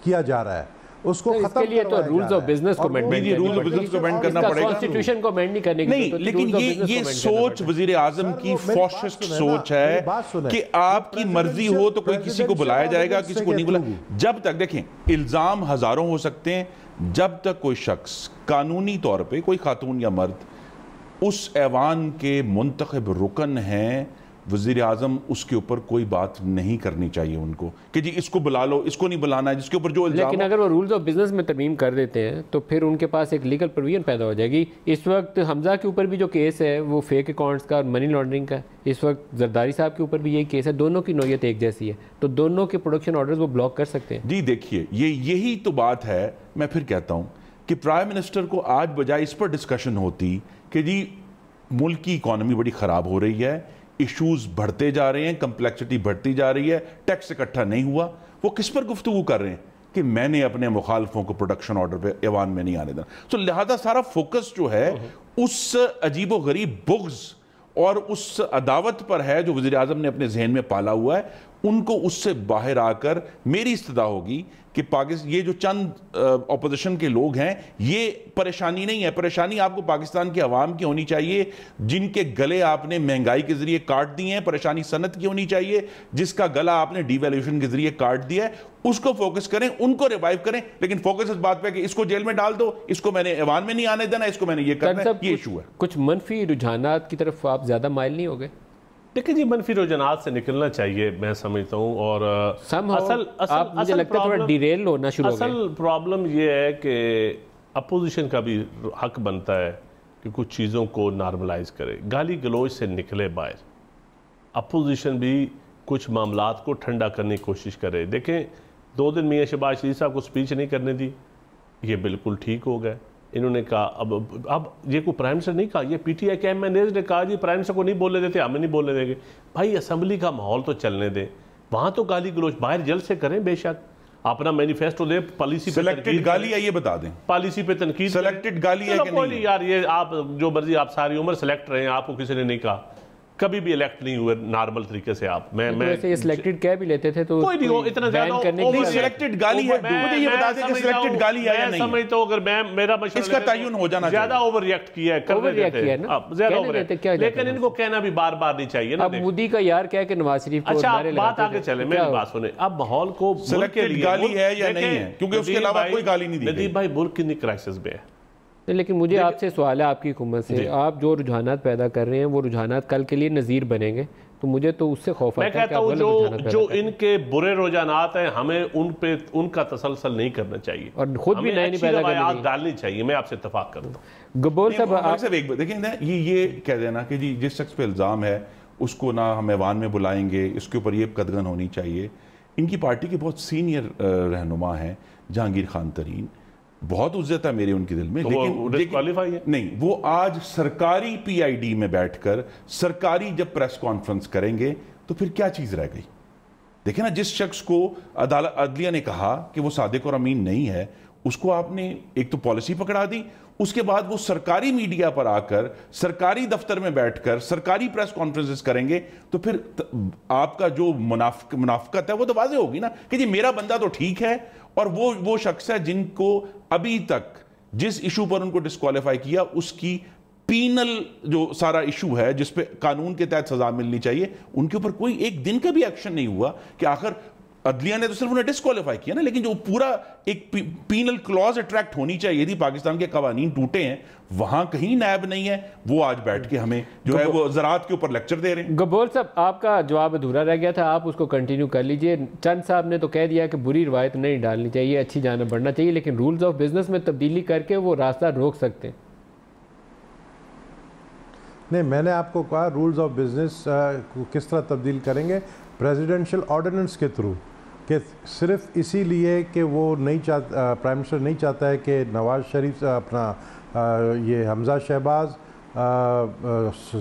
किया जा रहा है, उसको तो खत्म लिए तो रूल्स ऑफ बिजनेस को अमेंड, रूल्स ऑफ बिजनेस को अमेंड करना पड़ेगा, कॉन्स्टिट्यूशन को अमेंड नहीं करने नहीं, लेकिन ये सोच वजीर आजम की फॉशिस्ट सोच है कि आपकी मर्जी हो तो कोई किसी को बुलाया जाएगा, किसी को नहीं बुलाया। जब तक देखें इल्जाम हजारों हो सकते हैं, जब तक कोई शख्स कानूनी तौर पे, कोई खातून या मर्द उस ऐवान के मुंतखब रुकन हैं, वज़ीर आज़म उसके ऊपर कोई बात नहीं करनी चाहिए उनको कि जी इसको बुला लो, इसको नहीं बुलाना है, जिसके ऊपर जो इल्जाम। लेकिन अगर वो रूल्स ऑफ बिजनेस में तरमीम कर देते हैं तो फिर उनके पास एक लीगल प्रोविजन पैदा हो जाएगी। इस वक्त हमजा के ऊपर भी जो केस है वो फेक अकाउंट्स का और मनी लॉन्ड्रिंग का, इस वक्त जरदारी साहब के ऊपर भी यही केस है, दोनों की नौयत एक जैसी है, तो दोनों के प्रोडक्शन ऑर्डर्स वो ब्लॉक कर सकते हैं। जी देखिए, यही तो बात है। मैं फिर कहता हूँ कि प्राइम मिनिस्टर को आज बजाय इस पर डिस्कशन होती कि जी मुल्क की इकॉनमी बड़ी ख़राब हो रही है, इश्यूज बढ़ते जा रहे हैं, कंप्लेक्सिटी बढ़ती जा रही है, टैक्स इकट्ठा नहीं हुआ, वो किस पर गुफ्तगू कर रहे हैं कि मैंने अपने मुखालफों को प्रोडक्शन ऑर्डर पे ऐवान में नहीं आने देना। तो लिहाजा सारा फोकस जो है उस अजीबो गरीब बुग़्ज़ और उस अदावत पर है जो वज़ीर आज़म ने अपने जहन में पाला हुआ है। उनको उससे बाहर आकर मेरी इस्तदा होगी कि पाकिस्तान, ये जो चंद अपोजिशन के लोग हैं, ये परेशानी नहीं है, परेशानी आपको पाकिस्तान के अवाम की होनी चाहिए, जिनके गले आपने महंगाई के जरिए काट दिए हैं। परेशानी सनत की होनी चाहिए, जिसका गला आपने डिवैल्यूएशन के जरिए काट दिया है, उसको फोकस करें, उनको रिवाइव करें। लेकिन फोकस इस बात पे कि इसको जेल में डाल दो, इसको मैंने ऐवान में नहीं आने देना, इसको मैंने ये करना है, ये इशू है। कुछ मनफी रुझानात की तरफ आप ज्यादा माइल नहीं हो गए? देखिए जी, मनफी रुझानात से निकलना चाहिए, मैं समझता हूँ। और असल मुझे लगता है थोड़ा डिरेल होना शुरू हो गया। असल प्रॉब्लम ये है कि अपोजिशन का भी हक बनता है कि कुछ चीज़ों को नॉर्मलाइज करे, गाली गलोच से निकले बाहर। अपोजिशन भी कुछ मामलात को ठंडा करने की कोशिश करे। देखें, 2 दिन मियाँ शहबाज शरीफ साहब को स्पीच नहीं करने दी, ये बिल्कुल ठीक हो गया। इन्होंने कहा अब ये कोई प्राइम मिनिस्टर नहीं कहा, ये पीटीआई के एमएनएज ने कहा जी प्राइम मिनिस्टर को नहीं बोलने देते, हमें नहीं बोलने देंगे। भाई असेंबली का माहौल तो चलने दें, वहाँ तो गाली गलोच बाहर जल्द से करें, बेशक अपना मैनिफेस्टो दे, पॉलिसी पे सिलेक्टेड गाली है, ये बता दें, पॉलिसी पे तनकीद, सिलेक्टेड गाली है कि नहीं? यार ये आप जो मर्जी, आप सारी उम्र सेलेक्ट रहे हैं, आपको किसी ने नहीं कहा, कभी भी इलेक्ट नहीं हुए नॉर्मल तरीके से आप। मैं वैसे सिलेक्टेड क्या भी लेते थे तो कोई नहीं हो इतना ज्यादा ओवर सिलेक्टेड गाली है। मुझे ये बता दें कि सिलेक्टेड गाली है या नहीं। समझता हूं, अगर मैं मेरा मशवरा इसका तयन हो जाना ज्यादा ओवर रिएक्ट किया है, ओवर रिएक्ट किया ना, ज्यादा ओवर रिएक्ट, लेकिन इनको कहना भी बार बार नहीं चाहिए ना। अब मोदी का यार क्या कि नवाज शरीफ को अच्छा बात आगे चले, मेरी बात सुने। अब माहौल को सिलेक्टेड गाली है या नहीं है, क्योंकि उसके अलावा कोई गाली नहीं दी गई। नदीम भाई मुल्क कितनी क्राइसिस में है। लेकिन मुझे आपसे सवाल है आपकी हुकूमत से, आप जो रुझानात पैदा कर रहे हैं वो रुझानात कल के लिए नज़ीर बनेंगे, तो मुझे तो उससे खौफ आता है। मैं कहता हूँ जो इनके बुरे रुझानात हैं हमें उन पे उनका तसलसल नहीं करना चाहिए और खुद भी नई रवायात डालनी चाहिए। मैं आपसे इत्तेफाक करता हूँ। गब्बोर साहब एक देखिए ना, ये कह देना कि जी जिस शख्स पे इल्ज़ाम है उसको ना हम ऐवान में बुलाएंगे, इसके ऊपर ये कदगन होनी चाहिए। इनकी पार्टी के बहुत सीनियर रहनुमा हैं, जहांगीर खान तरीन, बहुत उज्जत है मेरे उनके दिल में, लेकिन नहीं, वो आज सरकारी पीआईडी में बैठकर सरकारी जब प्रेस कॉन्फ्रेंस करेंगे तो फिर क्या चीज रह गई। देखिए ना, जिस शख्स को अदलिया ने कहा कि वो सादिक और अमीन नहीं है, उसको आपने एक तो पॉलिसी पकड़ा दी, उसके बाद वो सरकारी मीडिया पर आकर सरकारी दफ्तर में बैठकर सरकारी प्रेस कॉन्फ्रेंसेस करेंगे, तो फिर आपका जो मुनाफकत है वो तो वाज़ेह होगी ना कि जी मेरा बंदा तो ठीक है और वो शख्स है जिनको अभी तक जिस इशू पर उनको डिस्क्वालीफाई किया उसकी पीनल जो सारा इशू है जिस पे कानून के तहत सजा मिलनी चाहिए, उनके ऊपर कोई एक दिन का भी एक्शन नहीं हुआ। कि आखिर अदलिया ने तो सिर्फ उन्हें डिस्क्वालीफाई किया ना, लेकिन जो पूरा एक पीनल क्लॉज अट्रैक्ट होनी चाहिए थी, पाकिस्तान के कवानीन टूटे हैं, वहां कहीं नायब नहीं है। वो आज बैठ के हमें जो है वो ज़राअत के ऊपर लेक्चर दे रहे हैं। गब्बोर साहब, आपका जवाब अधूरा रह गया था, आप उसको कंटिन्यू कर लीजिए। चंद साहब ने तो कह दिया कि बुरी रवायत नहीं डालनी चाहिए, अच्छी जाना बढ़ना चाहिए, लेकिन रूल्स ऑफ बिजनेस में तब्दीली करके वो रास्ता रोक सकते हैं। नहीं, मैंने आपको कहा रूल्स ऑफ बिजनेस को किस तरह तब्दील करेंगे, प्रेसिडेंशियल ऑर्डिनेंस के थ्रू, कि सिर्फ इसीलिए कि वो नहीं चाहता, प्राइम मिनिस्टर नहीं चाहता है कि नवाज शरीफ अपना ये हमजा शहबाज,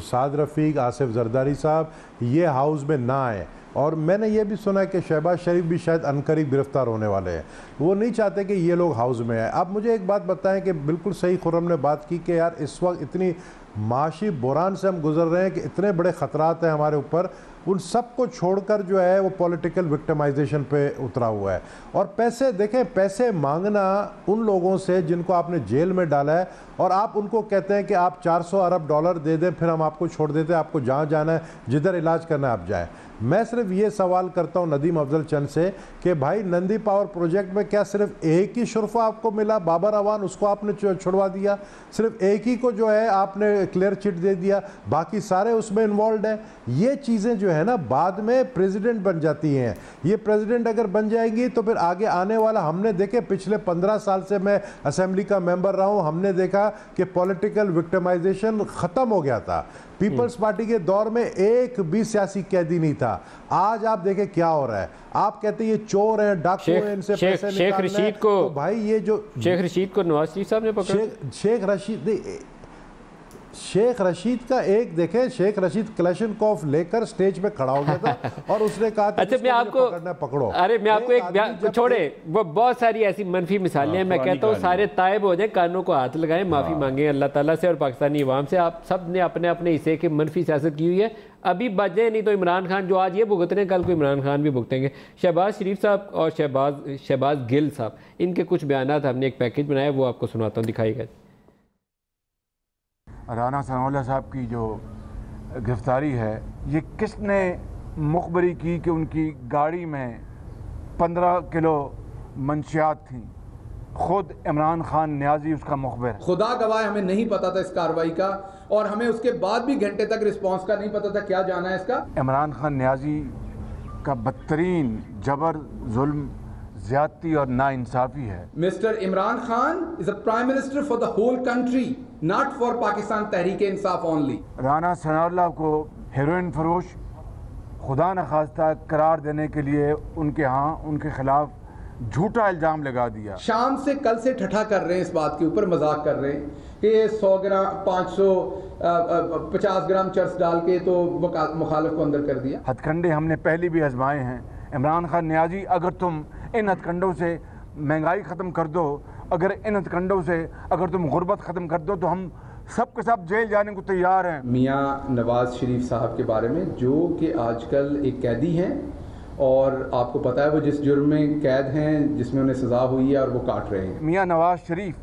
साद रफ़ीक, आसिफ जरदारी साहब ये हाउस में ना आए। और मैंने ये भी सुना है कि शहबाज शरीफ भी शायद अनकरीब गिरफ्तार होने वाले हैं, वो नहीं चाहते कि ये लोग हाउस में आए। अब मुझे एक बात बताएं कि बिल्कुल सही खुर्रम ने बात की कि यार इस वक्त इतनी माशी बुरान से हम गुजर रहे हैं कि इतने बड़े ख़तरात हैं हमारे ऊपर, उन सब को छोड़कर जो है वो पॉलिटिकल विक्टिमाइजेशन पे उतरा हुआ है। और पैसे देखें, पैसे मांगना उन लोगों से जिनको आपने जेल में डाला है और आप उनको कहते हैं कि आप 400 अरब डॉलर दे दें फिर हम आपको छोड़ देते हैं, आपको जहाँ जाना है जिधर इलाज करना है आप जाएँ। मैं सिर्फ ये सवाल करता हूँ नदीम अफजल चंद से कि भाई नंदी पावर प्रोजेक्ट में क्या सिर्फ एक ही शुरफा आपको मिला, बाबर अवान, उसको आपने छुड़वा दिया, सिर्फ एक ही को जो है आपने क्लियर चिट दे दिया, बाकी सारे उसमें इन्वॉल्व हैं। ये चीज़ें जो है ना बाद में प्रेसिडेंट बन जाती हैं। ये प्रेसिडेंट अगर बन जाएंगी तो फिर आगे आने वाला, हमने देखे पिछले 15 साल से मैं असेंबली का मेंबर रहा हूँ, हमने देखा कि पॉलिटिकल विक्टिमाइजेशन ख़त्म हो गया था। पीपल्स पार्टी के दौर में एक भी सियासी कैदी नहीं था। आज आप देखें क्या हो रहा है, आप कहते हैं ये चोर हैं, डाकू हैं, इनसे पैसे निकालना है। शेख रशीद को तो भाई ये जो शेख रशीद को नवाज शरीफ साहब ने पकड़ा, शेख रशीद का एक देखें, शेख रशीद क्लैशनकॉफ लेकर स्टेज पे खड़ा हो गया था और उसने कहा अच्छा मैं आपको पकड़ो। अरे मैं आपको एक छोड़े, वो बहुत सारी ऐसी मनफी मिसालें हैं। मैं कहता हूँ सारे तायब हो जाए, कानों को हाथ लगाएं, माफ़ी मांगें अल्लाह ताला से और पाकिस्तानी अवाम से। आप सब ने अपने अपने हिस्से की मनफी सियासत की हुई है, अभी बचे नहीं तो इमरान खान जो आज ये भुगत रहे हैं कल को इमरान खान भी भुगतेंगे। शहबाज शरीफ साहब और शहबाज गिल साहब, इनके कुछ बयानात हमने एक पैकेज बनाया, वो आपको सुनाता हूँ, दिखाइएगा। राना सनाउल्लाह साहब की जो गिरफ्तारी है, ये किसने मुखबरी की कि उनकी गाड़ी में 15 किलो मंशियात थी? खुद इमरान खान न्याजी उसका मुखबिर। खुदा गवाह हमें नहीं पता था इस कार्रवाई का, और हमें उसके बाद भी घंटे तक रिस्पांस का नहीं पता था क्या जाना है इसका। इमरान खान न्याजी का बदतरीन जबर, जुल्म, ज्यादती और नाइंसाफी है। Mister Imran Khan is a prime minister for the whole country, not for Pakistan Tehreek Insaf only. Rana Sanaullah को हेरोइन फरोश खुदा न खास्ता करार देने के लिए उनके यहाँ उनके खिलाफ झूठा इल्ज़ाम लगा दिया। शाम से कल से ठट्ठा कर रहे हैं, इस बात के ऊपर मजाक कर रहे हैं कि 100 ग्राम 550 ग्राम चर्च डाल के तो मुखालिफ को अंदर कर दिया। हथकंडे हमने पहले भी आजमाए हैं। इमरान खान न्याजी, अगर तुम इन हथकंडों से महंगाई ख़त्म कर दो, अगर इन हथकंडों से अगर तुम गुर्बत ख़त्म कर दो, तो हम सब के सब जेल जाने को तैयार हैं। मियाँ नवाज शरीफ साहब के बारे में, जो कि आजकल एक कैदी हैं और आपको पता है वो जिस जुर्म में कैद हैं, जिसमें उन्हें सज़ा हुई है और वो काट रहे हैं। मियाँ नवाज शरीफ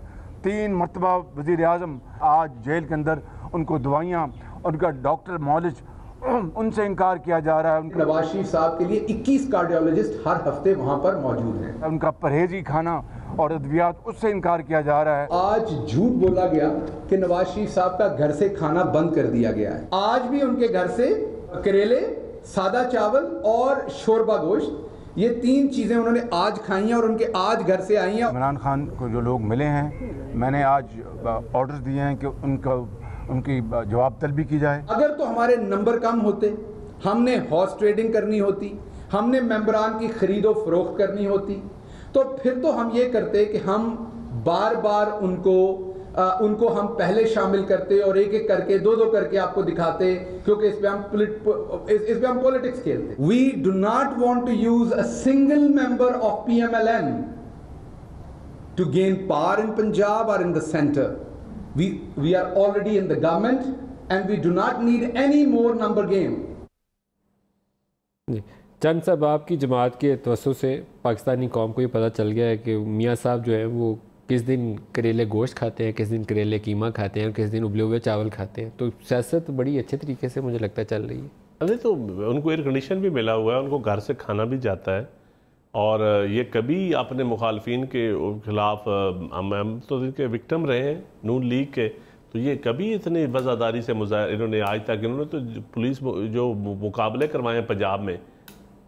3 मरतबा वज़ीर आज़म, आज जेल के अंदर उनको दवाइयाँ, उनका डॉक्टर मॉलिज, उनसे इनकार किया जा रहा है। नवाज शरीफ साहब के लिए 21 कार्डियोलॉजिस्ट हर हफ्ते वहाँ पर मौजूद हैं। उनका परहेजी खाना और अद्वियात, उससे इनकार किया जा रहा है। आज झूठ बोला गया कि नवाज शरीफ साहब का घर से खाना बंद कर दिया गया है। आज भी उनके घर से करेले, सादा चावल और शोरबा गोश्त, ये 3 चीज़ें उन्होंने आज खाई हैं और उनके आज घर से आई हैं। इमरान खान को जो लोग मिले हैं, मैंने आज ऑर्डर दिए हैं कि उनकी जवाब तलबी की जाए। अगर तो हमारे नंबर कम होते, हमने हॉर्स ट्रेडिंग करनी होती, हमने मेंबरान की खरीदो फरोख्त करनी होती, तो फिर तो हम ये करते कि हम बार बार उनको हम पहले शामिल करते और एक एक करके 2-2 करके आपको दिखाते, क्योंकि इस पे हम पॉलिटिक्स खेलते। We do not want to use a single member of PMLN to gain power in Punjab और in the centre. We are already in the government and we do not need any more number game. चंद साहब, आपकी जमात के तवज्जो से पाकिस्तानी कौम को ये पता चल गया है कि मियाँ साहब जो है वो किस दिन करेले गोश्त खाते हैं, किस दिन करेले कीमा खाते हैं, किस दिन उबले हुए चावल खाते हैं। तो सियासत बड़ी अच्छे तरीके से मुझे लगता है चल रही है। अरे तो उनको एयर कंडीशन भी मिला हुआ है, उनको घर से खाना भी जाता है, और ये कभी अपने मुखालफिन के खिलाफ, हम तो इनके विक्टिम रहे हैं नून लीग के, तो ये कभी इतनी वज़ादारी से इन्होंने आज तक, इन्होंने तो पुलिस जो मुकाबले करवाए पंजाब में,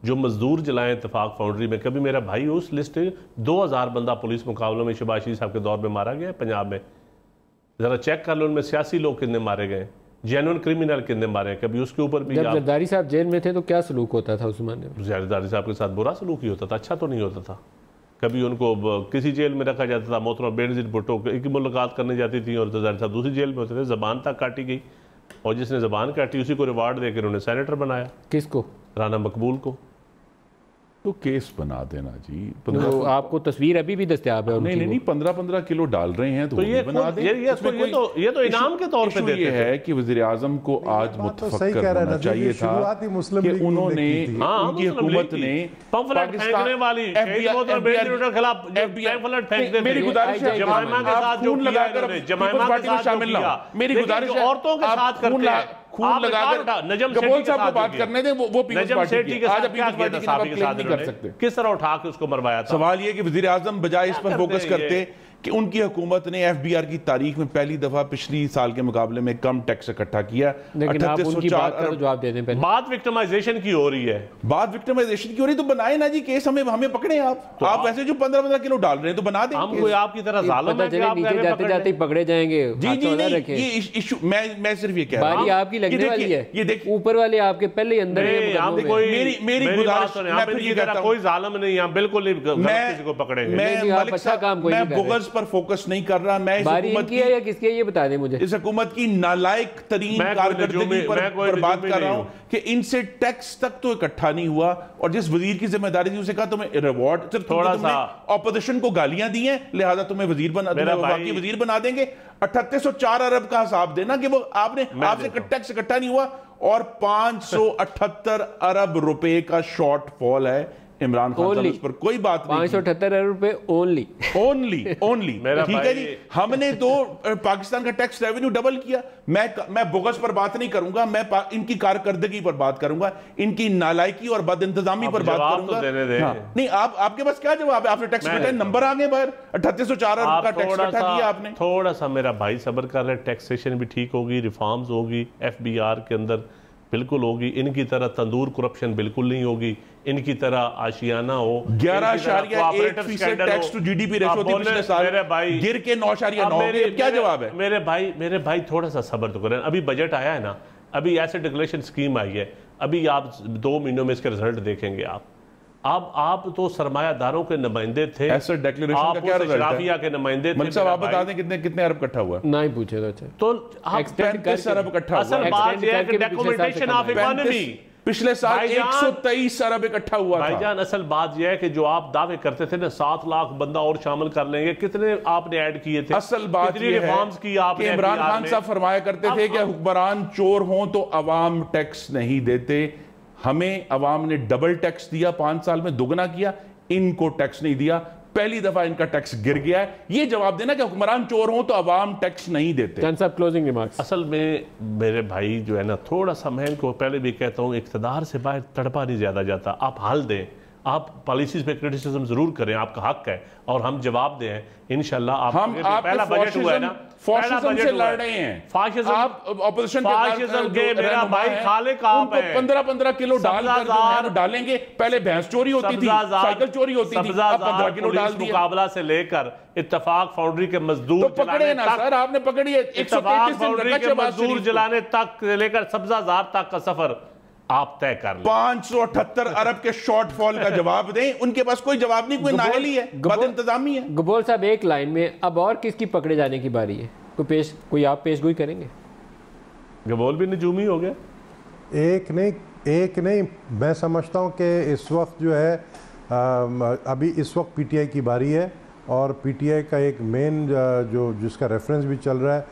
जो मजदूर जलाएं इतफाक फाउंड्री में, कभी मेरा भाई उस लिस्ट 2000 बंदा पुलिस मुकाबलों में शहबाज शरीफ साहब के दौर में मारा गया पंजाब में। ज़रा चेक कर लो उनमें सियासी लोग कितने मारे गए, जेन्युइन क्रिमिनल कितने मारे, कभी उसके ऊपर भी। जब जरदारी साहब जेल में थे तो क्या सलूक होता था उस ज़माने में? जरदारी साहब के साथ बुरा सलूक ही होता था, अच्छा तो नहीं होता था। कभी उनको किसी जेल में रखा जाता था, मोहतरमा बेनज़ीर भुट्टो की मुलाकात करने जाती थी और जरदारी साहब दूसरी जेल में होते थे, ज़बान तक काटी गई, और जिसने ज़बान काटी उसी को रिवार्ड देकर उन्होंने सेनेटर बनाया। किसको? राना मकबूल को। तो केस बना देना जी। तो आपको तस्वीर अभी भी दस्तयाब है? नहीं, 15-15 किलो डाल रहे हैं तो ये बना दें। ये तो इनाम के तौर पे देते है कि वज़ीर आज़म को आज मुतफक्कर होना चाहिए था कि उन्होंने, उनकी हुकूमत ने फेंकने वाली मेरी गुजारिश है जमाइमा के साथ खून लगाकर जमाइमा पार्टी में शामिल ना, मेरी गुजारिश है औरतों के साथ खून लगाकर नजम कबूल साहब को बात करने दें, वो पीपल्स पार्टी की, आज पीपल्स पार्टी की आप क्लेम नहीं कर सकते। किस तरह उठा के उसको मरवाया था? सवाल ये कि वज़ीर आज़म बजाय इस पर फोकस करते कि उनकी हुकूमत ने FBR की तारीख में पहली दफा पिछली साल के मुकाबले में कम टैक्स इकट्ठा किया। लेकिन आप उनकी बात का जवाब दे दें पहले। बात विक्टिमाइजेशन की हो रही है, बात विक्टिमाइजेशन की हो रही, तो बनाए ना जी केस, हमें पकड़े आप। तो आप वैसे जो 15-15 किलो डाल रहे हैं तो बना दें। हम कोई आपकी तरह जालिम है कि आप नीचे जाते जाते ही पकड़े जाएंगे? जी ये इशू मैं सिर्फ ये कह रहा हूं, बारी आपकी लगने वाली है। ये देखिए ऊपर वाले आपके पहले ही अंदर है। मेरी गुजारिश, कोई जालिम नहीं, हम बिल्कुल नहीं किसी को पकड़ेंगे। मैं बुग़्ज़ पर फोकस नहीं कर रहा, मैं इस हुकूमत की है या किसकी है ये बता दें मुझे। इस हुकूमत की नालायक तरीन कारकर्दगी पर बात कर रहा हूं कि इनसे टैक्स तक तो इकट्ठा नहीं हुआ, और जिस वजीर की जिम्मेदारी थी उसे कहा तुम्हें रिवॉर्ड, थोड़ा सा ऑपोजिशन को गालियां दी हैं लिहाजा तुम्हें वजीर बना देंगे। 3804 अरब का हिसाब देना कि वो आपसे टैक्स इकट्ठा नहीं हुआ, और 578 अरब रुपए का शॉर्टफॉल है इमरान खान साहब, उस पर कोई बात नहीं। 578 अरब रुपए ओनली ठीक है जी। हमने तो पाकिस्तान का टैक्स रेवेन्यू डबल किया। मैं बुग़्ज़ पर बात नहीं करूंगा, मैं इनकी कारकर्दगी पर बात करूंगा, इनकी नालायकी और बदइंतजामी पर बात करूंगा। नहीं, आपके पास क्या जवाब है? आपने टैक्स कटा, नंबर आ गए बाहर, 3804 अरब का टैक्स कटा दिया आपने। थोड़ा सा मेरा भाई सब्र कर रहे, टैक्सेशन भी ठीक होगी, रिफॉर्म्स होगी, FBR के अंदर बिल्कुल होगी, इनकी तरह तंदूर करप्शन बिल्कुल नहीं होगी, इनकी तरह आशियाना हो। 11.1% टैक्स टू GDP रेशो थी पिछले साल, गिर के 9.9। क्या जवाब है? मेरे भाई थोड़ा सा सब्र तो करें। अभी बजट आया है ना, अभी एसेट डिक्लेरेशन स्कीम आई है, अभी आप 2 महीनों में इसके रिजल्ट देखेंगे। आप तो सरमायादारों के नुमाइंदे थे, एसेट डिक्लेरेशन का क्या रिजल्ट है? के नुमाइंदे थे। साहब आप बता दें कितने अरब इकट्ठा हुआ? नहीं पूछे तो आप 35 अरब इकट्ठा हुआ। असल बात यह है कि डॉक्यूमेंटेशन ऑफ इकोनॉमी पिछले साल 123 अरब इकट्ठा हुआ था। भाईजान असल बात यह है कि जो आप दावे करते थे ना 7 लाख बंदा और शामिल कर लेंगे, कितने आपने ऐड किए थे? असल बात कितनी यह रिफॉर्म्स की है आपने? कि इमरान खान साहब फरमाया करते थे कि हुक्मरान चोर हों तो अवाम टैक्स नहीं देते। हमें अवाम ने डबल टैक्स दिया, 5 साल में दुगना किया, इनको टैक्स नहीं दिया। पहली दफा इनका टैक्स गिर गया है। ये जवाब देना कि हुक्मरान चोर हो तो अवाम टैक्स नहीं देते। खान साहब क्लोजिंग रिमार्क्स। असल में मेरे भाई जो है ना, थोड़ा सा मैं इनको पहले भी कहता हूँ, इक़्तिदार से बाहर तड़पा नहीं ज्यादा जाता। आप हल दें, आप पॉलिसीज पे क्रिटिसिज्म जरूर करें, आपका हक है, और हम जवाब दें इंशाल्लाह। हम पहला बजट हुआ है ना, फाशिज्म से लड़ रहे हैं। फाशिज्म, आप ऑपोजिशन के मेरा भाई खालिक आप हैं। 15-15 किलो डाल कर डालेंगे। पहले भैंस चोरी होती थी, साइकिल चोरी होती थी, अब 15 किलो डाल दिया। मुकाबला से लेकर इत्तेफाक फाउंड्री के मजदूर तो पकड़े ना सर, आपने पकड़ी है। इत्तेफाक फाउंड्री के मजदूर जलाने तक लेकर सब्जाजार तक का सफर आप तय कर लें। 578 अरब के शॉर्टफॉल का जवाब दें। उनके पास कोई जवाब नहीं, कोई नाअहली है, बद इंतजामी है। गबोल साहब एक लाइन में, अब और किसकी पकड़े जाने की बारी है? कोई आप पेशगोई करेंगे? गबोल भी नजूमी हो गया। एक नहीं, मैं समझता हूँ कि इस वक्त जो है अभी इस वक्त पीटीआई की बारी है, और पीटीआई का एक मेन जो जिसका रेफरेंस भी चल रहा है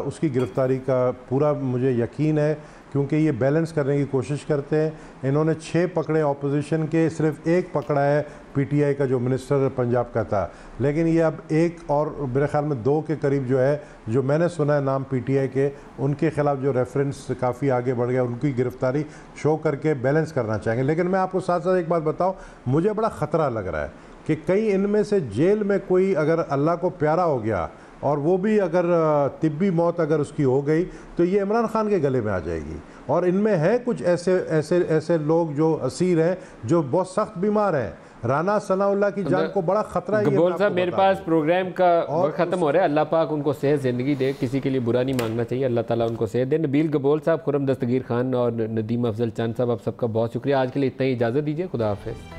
उसकी गिरफ्तारी का पूरा मुझे यकीन है, क्योंकि ये बैलेंस करने की कोशिश करते हैं। इन्होंने 6 पकड़े ऑपोजिशन के, सिर्फ 1 पकड़ा है पीटीआई का जो मिनिस्टर पंजाब का था। लेकिन ये अब 1 और मेरे ख्याल में 2 के करीब जो है, जो मैंने सुना है नाम पीटीआई के, उनके खिलाफ जो रेफरेंस काफ़ी आगे बढ़ गया, उनकी गिरफ्तारी शो करके बैलेंस करना चाहेंगे। लेकिन मैं आपको साथ साथ एक बात बताऊँ, मुझे बड़ा ख़तरा लग रहा है कि कई इनमें से जेल में कोई अगर अल्लाह को प्यारा हो गया और वो भी अगर तिब्बी मौत अगर उसकी हो गई तो ये इमरान खान के गले में आ जाएगी। और इनमें है कुछ ऐसे लोग जो असीर हैं, जो बहुत सख्त बीमार हैं। राना सनाउल्लाह की जान को बड़ा खतरा है। गबोल साहब, मेरे पास प्रोग्राम का वक्त खत्म हो रहा है। अल्लाह पाक उनको सेहत ज़िंदगी दे, किसी के लिए बुरा नहीं मांगना चाहिए, अल्लाह ताला उनको सेहत दे। नबील गबोल साहब, खुर्रम दस्तगीर खान और नदीम अफजल चंद साहब, आप सबका बहुत शुक्रिया। आज के लिए इतना ही इजाज़त दीजिए, खुदा हाफिज़।